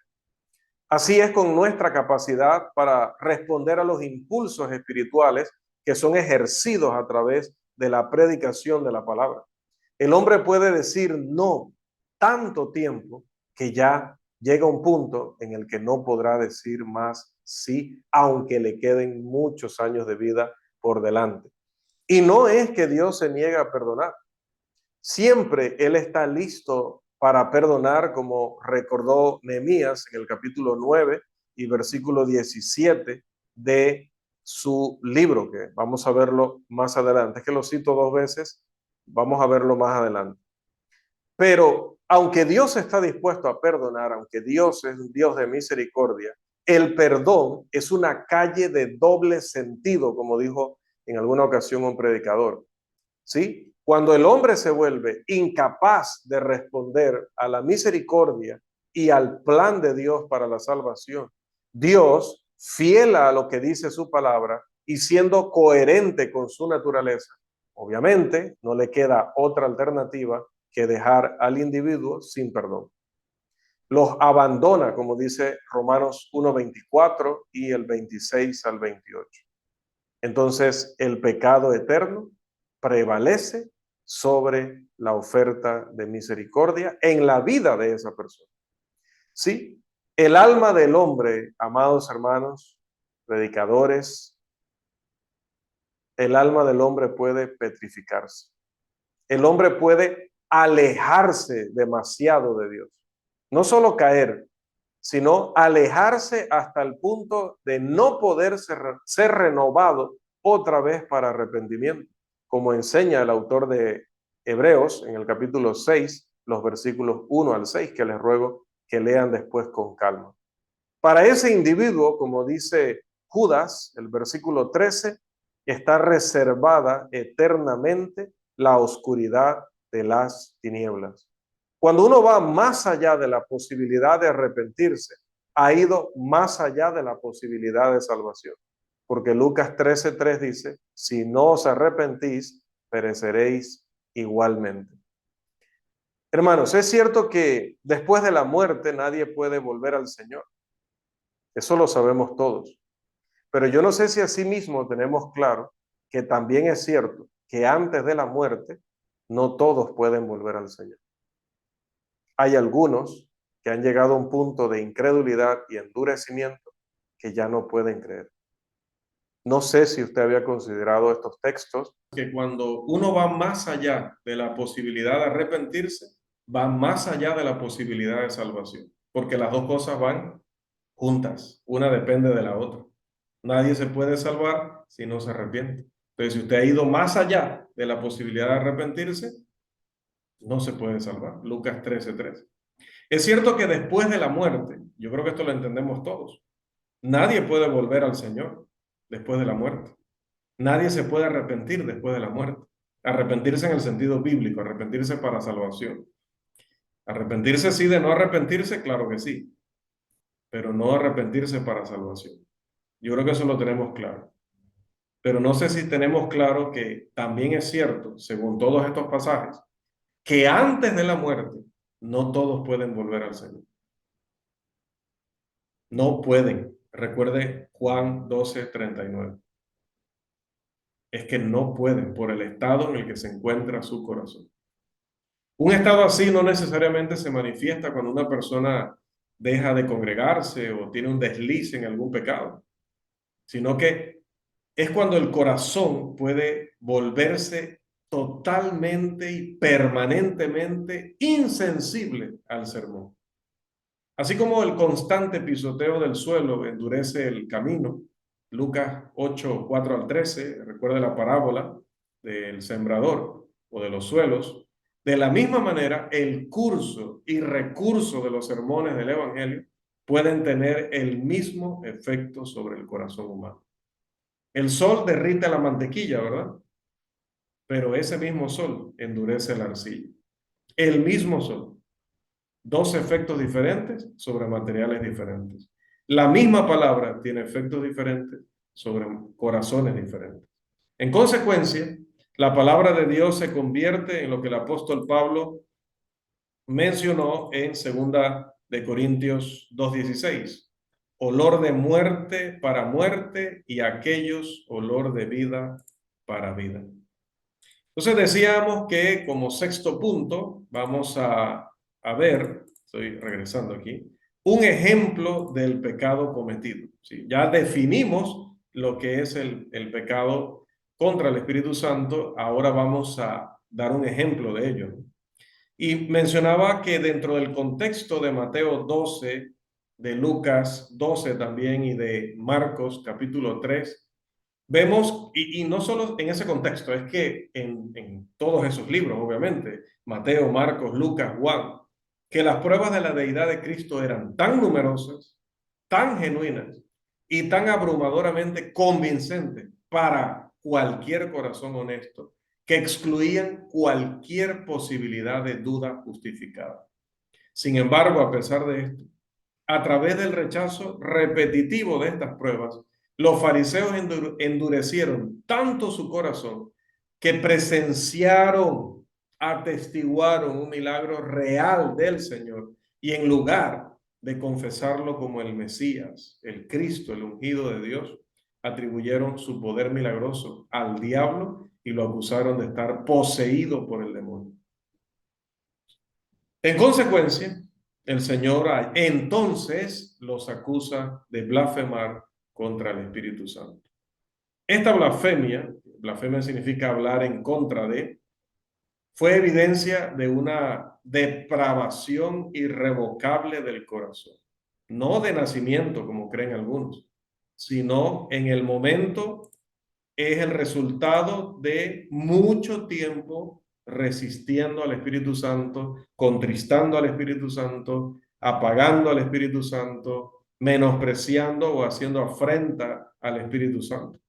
Así es con nuestra capacidad para responder a los impulsos espirituales que son ejercidos a través de la predicación de la palabra. El hombre puede decir no tanto tiempo que ya llega un punto en el que no podrá decir más sí, aunque le queden muchos años de vida por delante. Y no es que Dios se niega a perdonar. Siempre Él está listo para perdonar, como recordó Nehemías en el capítulo 9 y versículo 17 de su libro, que vamos a verlo más adelante. Es que lo cito dos veces, vamos a verlo más adelante. Pero aunque Dios está dispuesto a perdonar, aunque Dios es un Dios de misericordia, el perdón es una calle de doble sentido, como dijo en alguna ocasión un predicador. ¿Sí? Cuando el hombre se vuelve incapaz de responder a la misericordia y al plan de Dios para la salvación, Dios, fiel a lo que dice su palabra y siendo coherente con su naturaleza, obviamente no le queda otra alternativa que dejar al individuo sin perdón. Los abandona, como dice Romanos 1:24 y el 26 al 28. Entonces, el pecado eterno prevalece sobre la oferta de misericordia en la vida de esa persona. Sí, el alma del hombre, amados hermanos, predicadores, el alma del hombre puede petrificarse. El hombre puede alejarse demasiado de Dios. No solo caer, sino alejarse hasta el punto de no poder ser renovado otra vez para arrepentimiento, como enseña el autor de Hebreos en el capítulo 6, los versículos 1 al 6, que les ruego que lean después con calma. Para ese individuo, como dice Judas, el versículo 13, está reservada eternamente la oscuridad de las tinieblas. Cuando uno va más allá de la posibilidad de arrepentirse, ha ido más allá de la posibilidad de salvación. Porque Lucas 13:3 dice, si no os arrepentís, pereceréis igualmente. Hermanos, es cierto que después de la muerte nadie puede volver al Señor. Eso lo sabemos todos. Pero yo no sé si asimismo tenemos claro que también es cierto que antes de la muerte no todos pueden volver al Señor. Hay algunos que han llegado a un punto de incredulidad y endurecimiento que ya no pueden creer. No sé si usted había considerado estos textos, que cuando uno va más allá de la posibilidad de arrepentirse, va más allá de la posibilidad de salvación, porque las dos cosas van juntas, una depende de la otra. Nadie se puede salvar si no se arrepiente. Entonces, si usted ha ido más allá de la posibilidad de arrepentirse, no se puede salvar. Lucas 13:3. Es cierto que después de la muerte, yo creo que esto lo entendemos todos, nadie puede volver al Señor después de la muerte. Nadie se puede arrepentir después de la muerte. Arrepentirse en el sentido bíblico, arrepentirse para salvación. Arrepentirse sí, de no arrepentirse, claro que sí, pero no arrepentirse para salvación. Yo creo que eso lo tenemos claro. Pero no sé si tenemos claro que también es cierto, según todos estos pasajes, que antes de la muerte no todos pueden volver al Señor. No pueden. Recuerde Juan 12:39. Es que no pueden por el estado en el que se encuentra su corazón. Un estado así no necesariamente se manifiesta cuando una persona deja de congregarse o tiene un desliz en algún pecado, sino que es cuando el corazón puede volverse totalmente y permanentemente insensible al sermón. Así como el constante pisoteo del suelo endurece el camino. Lucas 8:4 al 13, recuerde la parábola del sembrador o de los suelos. De la misma manera, el curso y recurso de los sermones del Evangelio pueden tener el mismo efecto sobre el corazón humano. El sol derrite la mantequilla, ¿verdad? Pero ese mismo sol endurece la arcilla. El mismo sol. Dos efectos diferentes sobre materiales diferentes. La misma palabra tiene efectos diferentes sobre corazones diferentes. En consecuencia, la palabra de Dios se convierte en lo que el apóstol Pablo mencionó en 2 Corintios 2:16. Olor de muerte para muerte y aquellos olor de vida para vida. Entonces decíamos que como sexto punto vamos a ver, estoy regresando aquí, un ejemplo del pecado cometido. ¿Sí? Ya definimos lo que es el pecado contra el Espíritu Santo, ahora vamos a dar un ejemplo de ello. Y mencionaba que dentro del contexto de Mateo 12, de Lucas 12 también y de Marcos capítulo 3, vemos, y no solo en ese contexto, es que en todos esos libros, obviamente, Mateo, Marcos, Lucas, Juan, que las pruebas de la deidad de Cristo eran tan numerosas, tan genuinas y tan abrumadoramente convincentes para cualquier corazón honesto, que excluían cualquier posibilidad de duda justificada. Sin embargo, a pesar de esto, a través del rechazo repetitivo de estas pruebas, los fariseos endurecieron tanto su corazón que presenciaron, atestiguaron un milagro real del Señor y en lugar de confesarlo como el Mesías, el Cristo, el ungido de Dios, atribuyeron su poder milagroso al diablo y lo acusaron de estar poseído por el demonio. En consecuencia, el Señor entonces los acusa de blasfemar contra el Espíritu Santo. Esta blasfemia significa hablar en contra de, fue evidencia de una depravación irrevocable del corazón. No de nacimiento, como creen algunos, sino en el momento es el resultado de mucho tiempo resistiendo al Espíritu Santo, contristando al Espíritu Santo, apagando al Espíritu Santo, menospreciando o haciendo afrenta al Espíritu Santo.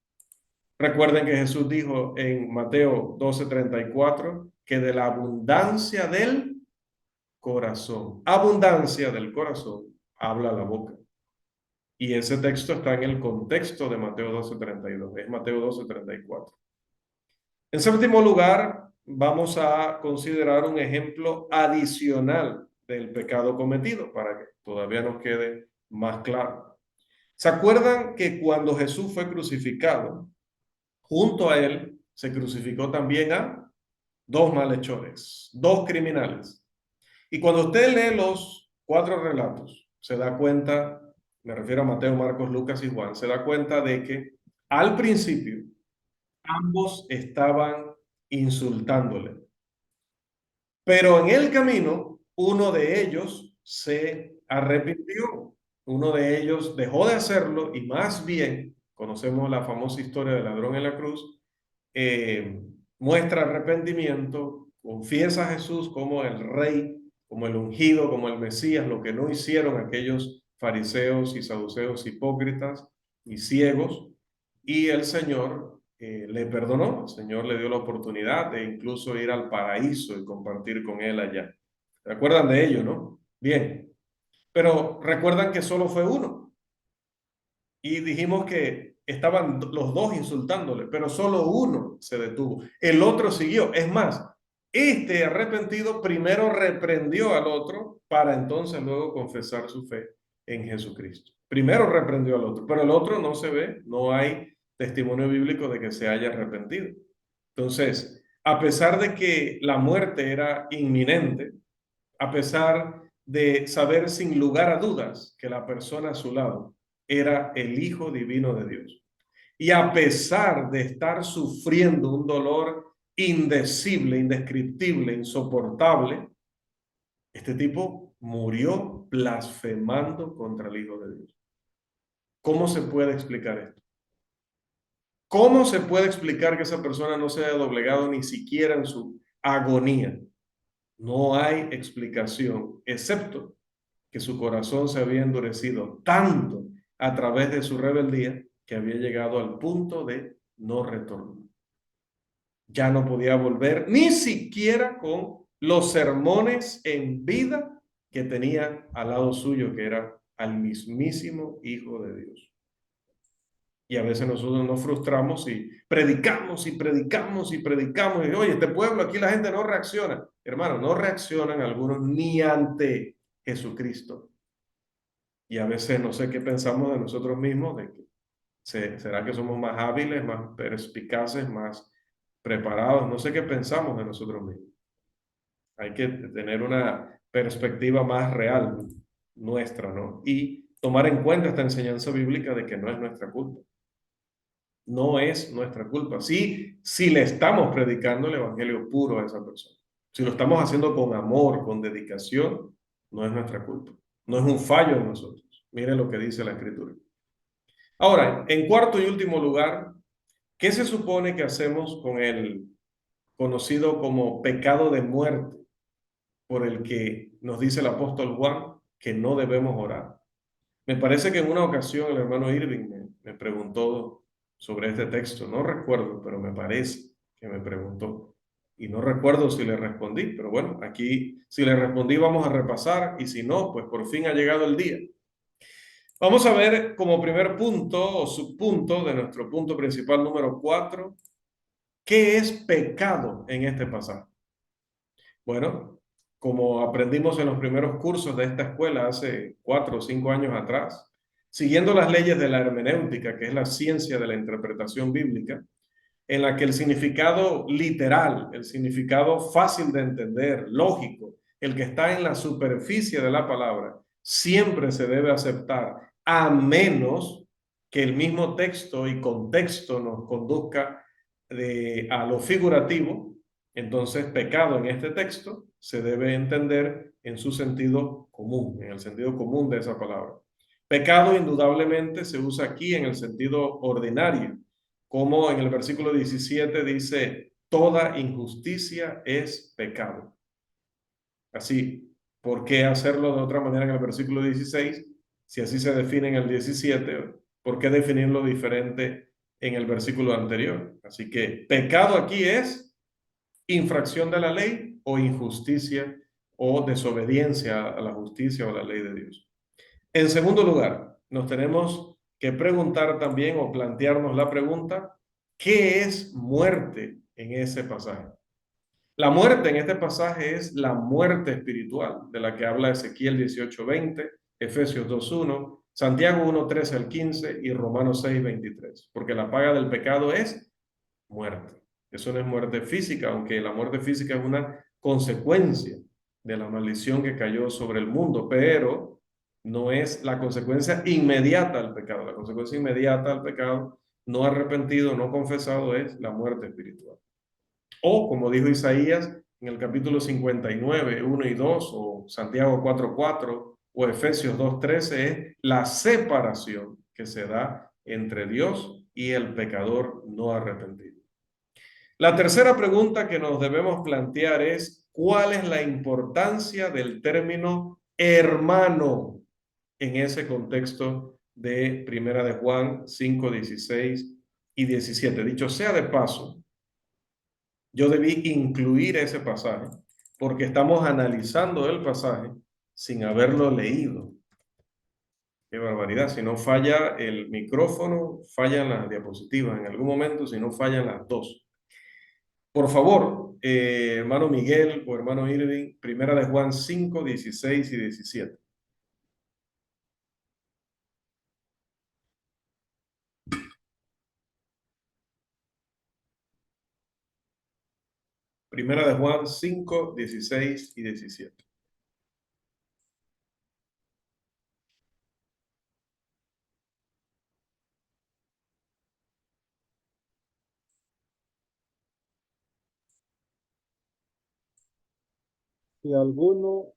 Recuerden que Jesús dijo en Mateo 12:34 que de la abundancia del abundancia del corazón, habla la boca. Y ese texto está en el contexto de Mateo 12:32, es Mateo 12:34. En séptimo lugar, vamos a considerar un ejemplo adicional del pecado cometido para que todavía nos quede más claro. ¿Se acuerdan que cuando Jesús fue crucificado, junto a él se crucificó también a dos malhechores, dos criminales? Y cuando usted lee los cuatro relatos, se da cuenta, me refiero a Mateo, Marcos, Lucas y Juan, se da cuenta de que al principio ambos estaban insultándole. Pero en el camino, uno de ellos se arrepintió. Uno de ellos dejó de hacerlo y más bien, conocemos la famosa historia del ladrón en la cruz, muestra arrepentimiento, confiesa a Jesús como el rey, como el ungido, como el Mesías, lo que no hicieron aquellos fariseos y saduceos hipócritas y ciegos, y el Señor le perdonó, el Señor le dio la oportunidad de incluso ir al paraíso y compartir con él allá. ¿Recuerdan de ello, no? Bien, pero recuerdan que solo fue uno. Y dijimos que estaban los dos insultándole, pero solo uno se detuvo. El otro siguió. Es más, este arrepentido primero reprendió al otro para entonces luego confesar su fe en Jesucristo. Primero reprendió al otro, pero el otro no se ve, no hay testimonio bíblico de que se haya arrepentido. Entonces, a pesar de que la muerte era inminente, a pesar de saber sin lugar a dudas que la persona a su lado era el Hijo Divino de Dios, y a pesar de estar sufriendo un dolor indecible, indescriptible, insoportable, este tipo murió blasfemando contra el Hijo de Dios. ¿Cómo se puede explicar esto? ¿Cómo se puede explicar que esa persona no se haya doblegado ni siquiera en su agonía? No hay explicación, excepto que su corazón se había endurecido tanto a través de su rebeldía que había llegado al punto de no retorno. Ya no podía volver ni siquiera con los sermones en vida que tenía al lado suyo, que era al mismísimo Hijo de Dios. Y a veces nosotros nos frustramos y predicamos y predicamos y predicamos. Y oye, este pueblo, aquí la gente no reacciona. Hermano, no reaccionan algunos ni ante Jesucristo. Y a veces no sé qué pensamos de nosotros mismos, de que será que somos más hábiles, más perspicaces, más preparados. No sé qué pensamos de nosotros mismos. Hay que tener una perspectiva más real nuestra, ¿no? Y tomar en cuenta esta enseñanza bíblica de que no es nuestra culpa. No es nuestra culpa. Sí, si le estamos predicando el evangelio puro a esa persona. Si lo estamos haciendo con amor, con dedicación, no es nuestra culpa. No es un fallo en nosotros. Miren lo que dice la Escritura. Ahora, en cuarto y último lugar, ¿qué se supone que hacemos con el conocido como pecado de muerte, por el que nos dice el apóstol Juan que no debemos orar? Me parece que en una ocasión el hermano Irving me preguntó sobre este texto. No recuerdo, pero me parece que me preguntó. Y no recuerdo si le respondí, pero bueno, aquí si le respondí vamos a repasar y si no, pues por fin ha llegado el día. Vamos a ver como primer punto o subpunto de nuestro punto principal número 4, ¿qué es pecado en este pasaje? Bueno, como aprendimos en los primeros cursos de esta escuela hace 4 o 5 años atrás, siguiendo las leyes de la hermenéutica, que es la ciencia de la interpretación bíblica, en la que el significado literal, el significado fácil de entender, lógico, el que está en la superficie de la palabra, siempre se debe aceptar, a menos que el mismo texto y contexto nos conduzca a lo figurativo. Entonces, pecado en este texto se debe entender en su sentido común, en el sentido común de esa palabra. Pecado indudablemente se usa aquí en el sentido ordinario, como en el versículo 17 dice, toda injusticia es pecado. Así, ¿por qué hacerlo de otra manera en el versículo 16? Si así se define en el 17, ¿por qué definirlo diferente en el versículo anterior? Así que pecado aquí es infracción de la ley o injusticia o desobediencia a la justicia o a la ley de Dios. En segundo lugar, nos tenemos que preguntar también o plantearnos la pregunta, ¿qué es muerte en ese pasaje? La muerte en este pasaje es la muerte espiritual de la que habla Ezequiel 18:20, Efesios 2:1, Santiago 1:13 al 15 y Romanos 6:23, porque la paga del pecado es muerte. Eso no es muerte física, aunque la muerte física es una consecuencia de la maldición que cayó sobre el mundo, pero no es la consecuencia inmediata del pecado. La consecuencia inmediata del pecado no arrepentido, no confesado, es la muerte espiritual. O, como dijo Isaías en el capítulo 59, 1 y 2, o Santiago 4:4, o Efesios 2:13, es la separación que se da entre Dios y el pecador no arrepentido. La tercera pregunta que nos debemos plantear es, ¿cuál es la importancia del término hermano en ese contexto de Primera de Juan 5:16 y 17? Dicho sea de paso, yo debí incluir ese pasaje porque estamos analizando el pasaje sin haberlo leído. Qué barbaridad, si no falla el micrófono, fallan las diapositivas en algún momento, si no fallan las dos. Por favor, hermano Miguel o hermano Irving, Primera de Juan 5:16 y 17. Primera de Juan 5:16 y 17. Si alguno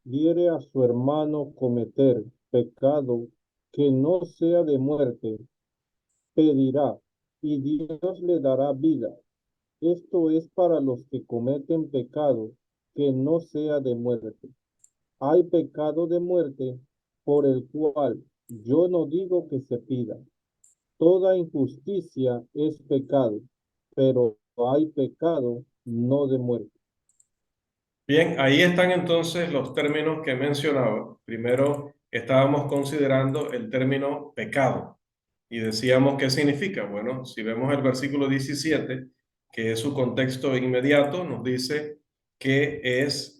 viere a su hermano cometer pecado que no sea de muerte, pedirá, y Dios le dará vida. Esto es para los que cometen pecado que no sea de muerte. hay pecado de muerte por el cual yo no digo que se pida. Toda injusticia es pecado, pero hay pecado no de muerte. Bien, ahí están entonces los términos que mencionaba. Primero estábamos considerando el término pecado y decíamos qué significa. Bueno, si vemos el versículo 17, que es su contexto inmediato, nos dice que es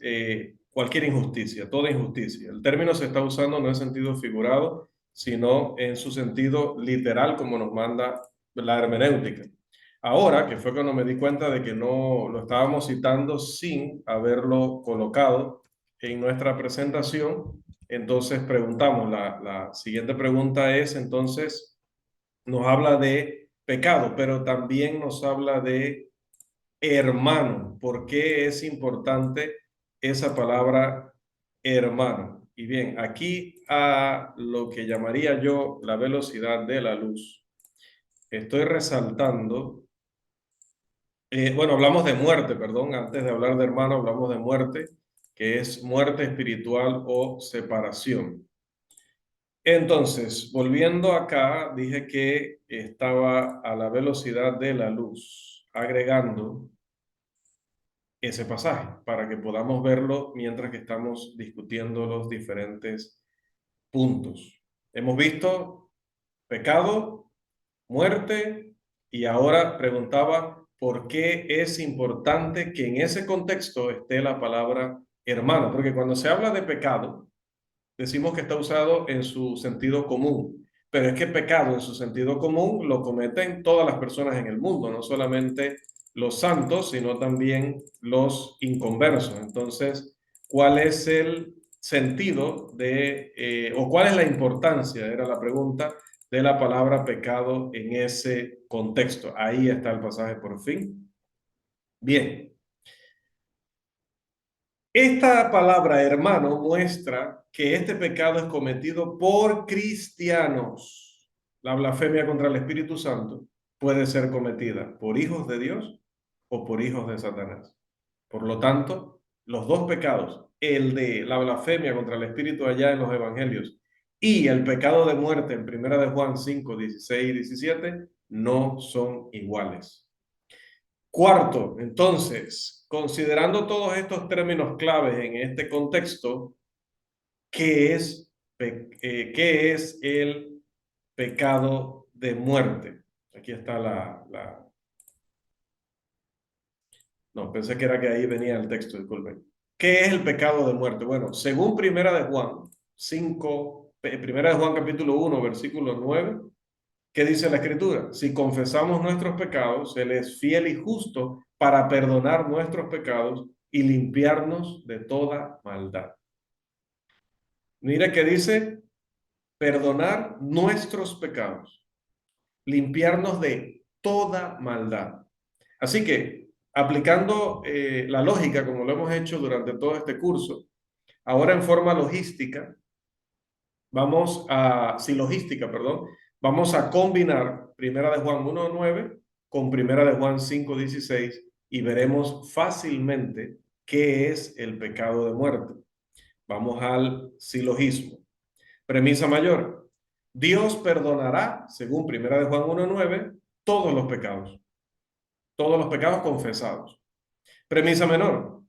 cualquier injusticia, toda injusticia. El término se está usando no en sentido figurado, sino en su sentido literal, como nos manda la hermenéutica. Ahora, que fue cuando me di cuenta de que no lo estábamos citando sin haberlo colocado en nuestra presentación, entonces preguntamos, la siguiente pregunta es, entonces, nos habla de pecado, pero también nos habla de hermano. ¿Por qué es importante esa palabra hermano? Y bien, aquí a lo que llamaría yo la velocidad de la luz, estoy resaltando. Bueno, hablamos de muerte, perdón, antes de hablar de hermano, hablamos de muerte, que es muerte espiritual o separación. Entonces, volviendo acá, dije que estaba a la velocidad de la luz, agregando ese pasaje para que podamos verlo mientras que estamos discutiendo los diferentes puntos. Hemos visto pecado, muerte, y ahora preguntaba por qué es importante que en ese contexto esté la palabra hermano, porque cuando se habla de pecado, decimos que está usado en su sentido común, pero es que pecado en su sentido común lo cometen todas las personas en el mundo, no solamente los santos, sino también los inconversos. Entonces, ¿cuál es el sentido o cuál es la importancia, era la pregunta, de la palabra pecado en ese contexto? Ahí está el pasaje por fin. Bien, esta palabra hermano muestra que este pecado es cometido por cristianos. La blasfemia contra el Espíritu Santo puede ser cometida por hijos de Dios o por hijos de Satanás. Por lo tanto, los dos pecados, el de la blasfemia contra el Espíritu allá en los evangelios y el pecado de muerte en Primera de Juan 5, 16 y 17, no son iguales. Cuarto, entonces, considerando todos estos términos claves en este contexto, ¿qué es el pecado de muerte? Aquí está No, pensé que era que ahí venía el texto, disculpen. ¿Qué es el pecado de muerte? Bueno, según Primera de Juan 5, Primera de Juan capítulo 1, versículo 9, ¿qué dice la Escritura? Si confesamos nuestros pecados, Él es fiel y justo para perdonar nuestros pecados y limpiarnos de toda maldad. Mire que dice perdonar nuestros pecados, limpiarnos de toda maldad. Así que, aplicando la lógica, como lo hemos hecho durante todo este curso, ahora en forma logística, silogística, perdón, vamos a combinar Primera de Juan 1:9 con Primera de Juan 5:16 y veremos fácilmente qué es el pecado de muerte. Vamos al silogismo. Premisa mayor. Dios perdonará, según Primera de Juan 1:9, todos los pecados confesados. Premisa menor.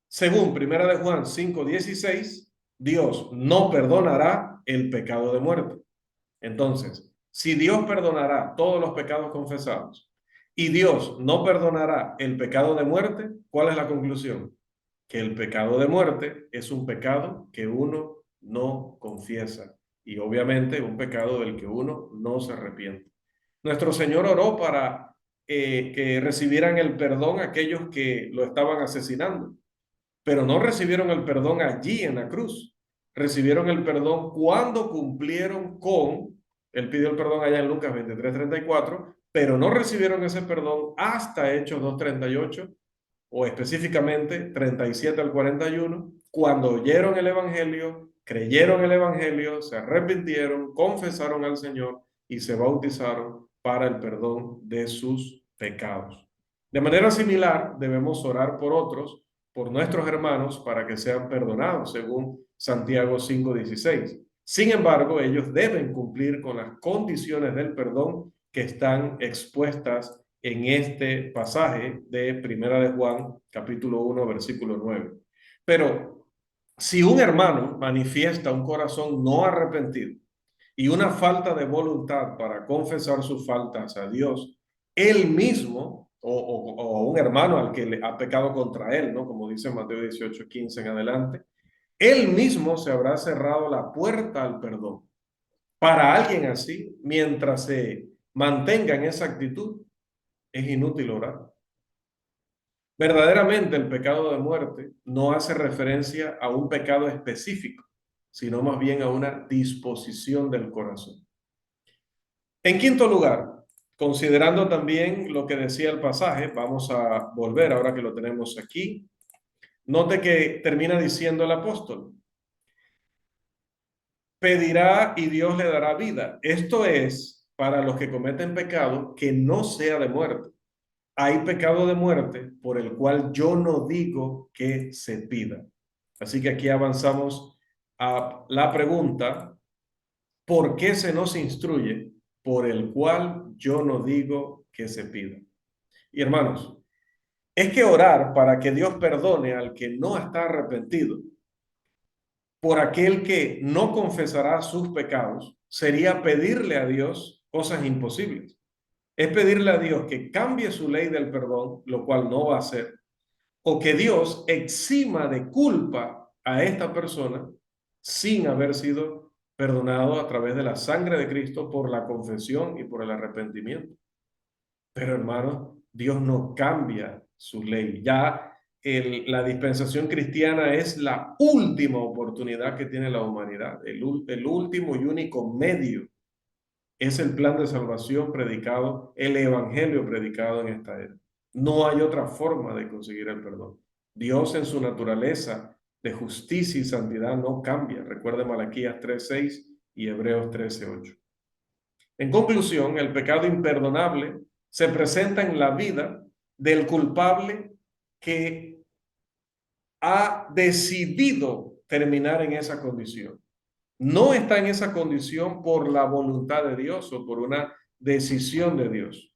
Según Primera de Juan 5:16, Dios no perdonará el pecado de muerte. Entonces, si Dios perdonará todos los pecados confesados y Dios no perdonará el pecado de muerte, ¿cuál es la conclusión? Que el pecado de muerte es un pecado que uno no confiesa y obviamente un pecado del que uno no se arrepiente. Nuestro Señor oró para que recibieran el perdón aquellos que lo estaban asesinando, pero no recibieron el perdón allí en la cruz. Recibieron el perdón cuando cumplieron él pidió el perdón allá en Lucas 23:34, pero no recibieron ese perdón hasta Hechos 2:38 o específicamente 37 al 41, cuando oyeron el Evangelio, creyeron el Evangelio, se arrepintieron, confesaron al Señor y se bautizaron para el perdón de sus pecados. De manera similar, debemos orar por otros por nuestros hermanos para que sean perdonados, según Santiago 5:16. Sin embargo, ellos deben cumplir con las condiciones del perdón que están expuestas en este pasaje de Primera de Juan, capítulo 1, versículo 9. Pero si un hermano manifiesta un corazón no arrepentido y una falta de voluntad para confesar sus faltas a Dios, él mismo o un hermano al que le ha pecado contra él, ¿no? Como dice Mateo 18:15 en adelante, él mismo se habrá cerrado la puerta al perdón. Para alguien así, mientras se mantenga en esa actitud, es inútil orar. Verdaderamente el pecado de muerte no hace referencia a un pecado específico, sino más bien a una disposición del corazón. En quinto lugar, considerando también lo que decía el pasaje, vamos a volver ahora que lo tenemos aquí. Note que termina diciendo el apóstol: pedirá y Dios le dará vida. Esto es para los que cometen pecado que no sea de muerte. Hay pecado de muerte por el cual yo no digo que se pida. Así que aquí avanzamos a la pregunta: ¿por qué se nos instruye por el cual yo no digo que se pida? Y hermanos, es que orar para que Dios perdone al que no está arrepentido por aquel que no confesará sus pecados sería pedirle a Dios cosas imposibles. Es pedirle a Dios que cambie su ley del perdón, lo cual no va a hacer, o que Dios exima de culpa a esta persona sin haber sido perdonado a través de la sangre de Cristo por la confesión y por el arrepentimiento. Pero hermano, Dios no cambia su ley. Ya la dispensación cristiana es la última oportunidad que tiene la humanidad. El último y único medio es el plan de salvación predicado, el evangelio predicado en esta era. No hay otra forma de conseguir el perdón. Dios en su naturaleza de justicia y santidad no cambia. Recuerde Malaquías 3:6 y Hebreos 13:8. En conclusión, el pecado imperdonable se presenta en la vida del culpable que ha decidido terminar en esa condición. No está en esa condición por la voluntad de Dios o por una decisión de Dios.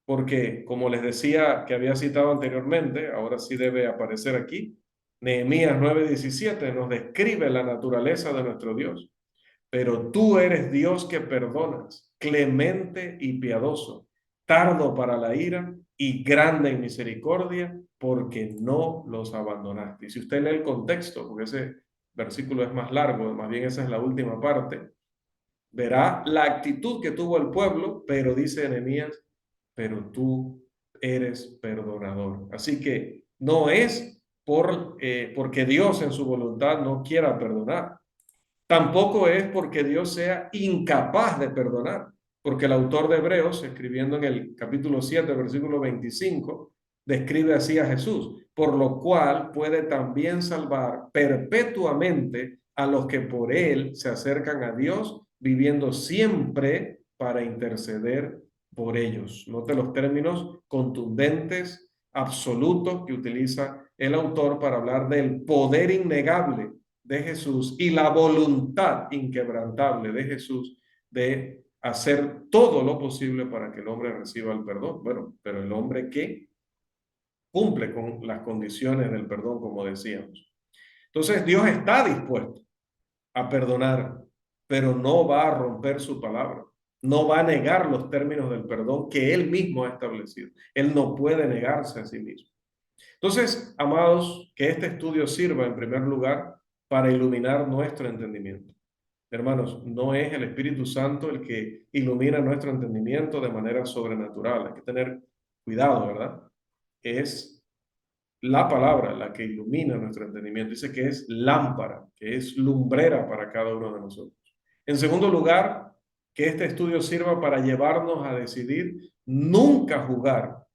Porque, como les decía que había citado anteriormente, ahora sí debe aparecer aquí, Nehemías 9:17 nos describe la naturaleza de nuestro Dios. Pero tú eres Dios que perdonas, clemente y piadoso, tardo para la ira y grande en misericordia, porque no los abandonaste. Y si usted lee el contexto, porque ese versículo es más largo, más bien esa es la última parte, verá la actitud que tuvo el pueblo, pero dice Nehemías, pero tú eres perdonador. Así que no es porque Dios en su voluntad no quiera perdonar. Tampoco es porque Dios sea incapaz de perdonar, porque el autor de Hebreos, escribiendo en el capítulo 7, versículo 25, describe así a Jesús, por lo cual puede también salvar perpetuamente a los que por él se acercan a Dios, viviendo siempre para interceder por ellos. Note los términos contundentes, absolutos que utiliza el autor para hablar del poder innegable de Jesús y la voluntad inquebrantable de Jesús de hacer todo lo posible para que el hombre reciba el perdón. Bueno, pero el hombre que cumple con las condiciones del perdón, como decíamos. Entonces, Dios está dispuesto a perdonar, pero no va a romper su palabra. No va a negar los términos del perdón que Él mismo ha establecido. Él no puede negarse a sí mismo. Entonces, amados, que este estudio sirva en primer lugar para iluminar nuestro entendimiento. Hermanos, no es el Espíritu Santo el que ilumina nuestro entendimiento de manera sobrenatural. Hay que tener cuidado, ¿verdad? Es la palabra la que ilumina nuestro entendimiento. Dice que es lámpara, que es lumbrera para cada uno de nosotros. En segundo lugar, que este estudio sirva para llevarnos a decidir nunca jugar,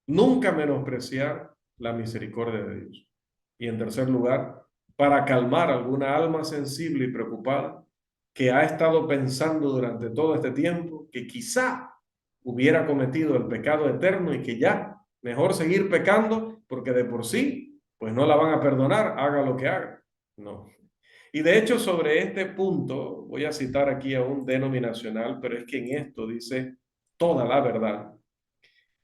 nunca menospreciar la misericordia de Dios. Y en tercer lugar, para calmar alguna alma sensible y preocupada que ha estado pensando durante todo este tiempo que quizá hubiera cometido el pecado eterno y que ya mejor seguir pecando porque de por sí pues no la van a perdonar, haga lo que haga. No. Y de hecho, sobre este punto, voy a citar aquí a un denominacional, pero es que en esto dice toda la verdad.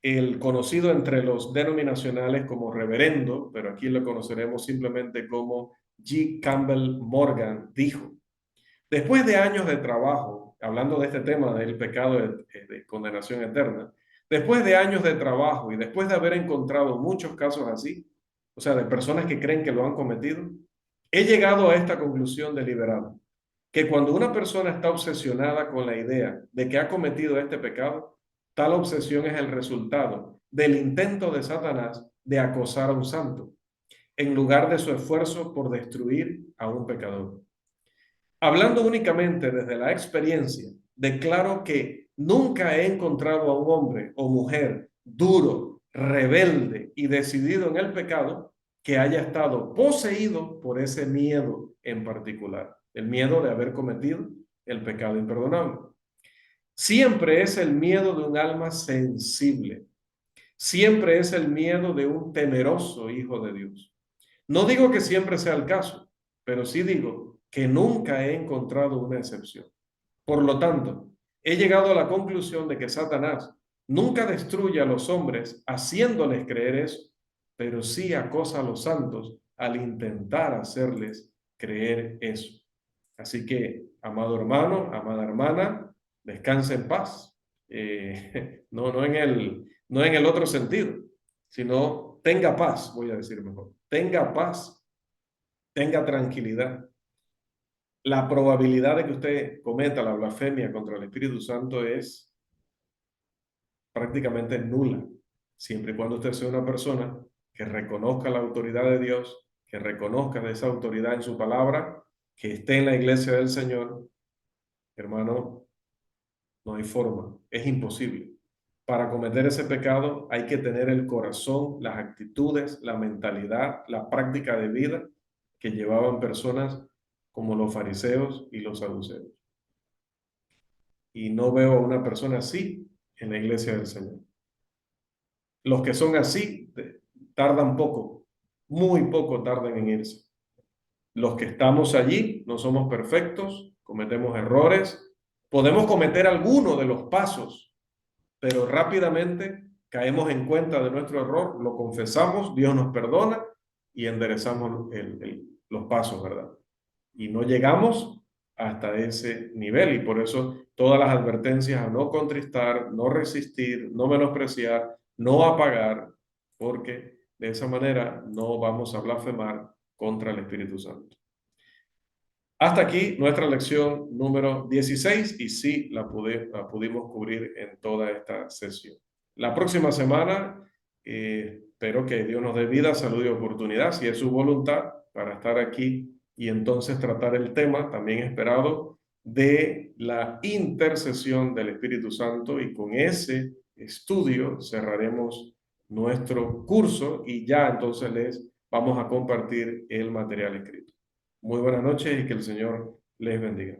El conocido entre los denominacionales como reverendo, pero aquí lo conoceremos simplemente como G. Campbell Morgan, dijo: después de años de trabajo, hablando de este tema del pecado de condenación eterna, después de años de trabajo y después de haber encontrado muchos casos así, o sea, de personas que creen que lo han cometido, he llegado a esta conclusión deliberada, que cuando una persona está obsesionada con la idea de que ha cometido este pecado, tal obsesión es el resultado del intento de Satanás de acosar a un santo, en lugar de su esfuerzo por destruir a un pecador. Hablando únicamente desde la experiencia, declaro que nunca he encontrado a un hombre o mujer duro, rebelde y decidido en el pecado que haya estado poseído por ese miedo en particular, el miedo de haber cometido el pecado imperdonable. Siempre es el miedo de un alma sensible, siempre es el miedo de un temeroso hijo de Dios. No digo que siempre sea el caso, pero sí digo que nunca he encontrado una excepción. Por lo tanto, he llegado a la conclusión de que Satanás nunca destruye a los hombres haciéndoles creer eso, pero sí acosa a los santos al intentar hacerles creer eso. Así que, amado hermano, amada hermana, descansa en paz. No en el otro sentido, sino tenga paz, voy a decir mejor. Tenga paz, tenga tranquilidad. La probabilidad de que usted cometa la blasfemia contra el Espíritu Santo es prácticamente nula, siempre y cuando usted sea una persona que reconozca la autoridad de Dios, que reconozca de esa autoridad en su palabra, que esté en la iglesia del Señor. Hermano, no hay forma, es imposible. Para cometer ese pecado hay que tener el corazón, las actitudes, la mentalidad, la práctica de vida que llevaban personas como los fariseos y los saduceos. Y no veo a una persona así en la iglesia del Señor. Los que son así tardan poco, muy poco tardan en irse. Los que estamos allí no somos perfectos, cometemos errores, podemos cometer alguno de los pasos, pero rápidamente caemos en cuenta de nuestro error, lo confesamos, Dios nos perdona y enderezamos los pasos, ¿verdad? Y no llegamos hasta ese nivel, y por eso todas las advertencias a no contristar, no resistir, no menospreciar, no apagar, porque de esa manera no vamos a blasfemar contra el Espíritu Santo. Hasta aquí nuestra lección número 16 y sí la pudimos cubrir en toda esta sesión. La próxima semana espero que Dios nos dé vida, salud y oportunidad, si es su voluntad, para estar aquí y entonces tratar el tema también esperado de la intercesión del Espíritu Santo, y con ese estudio cerraremos nuestro curso y ya entonces les vamos a compartir el material escrito. Muy buenas noches y que el Señor les bendiga.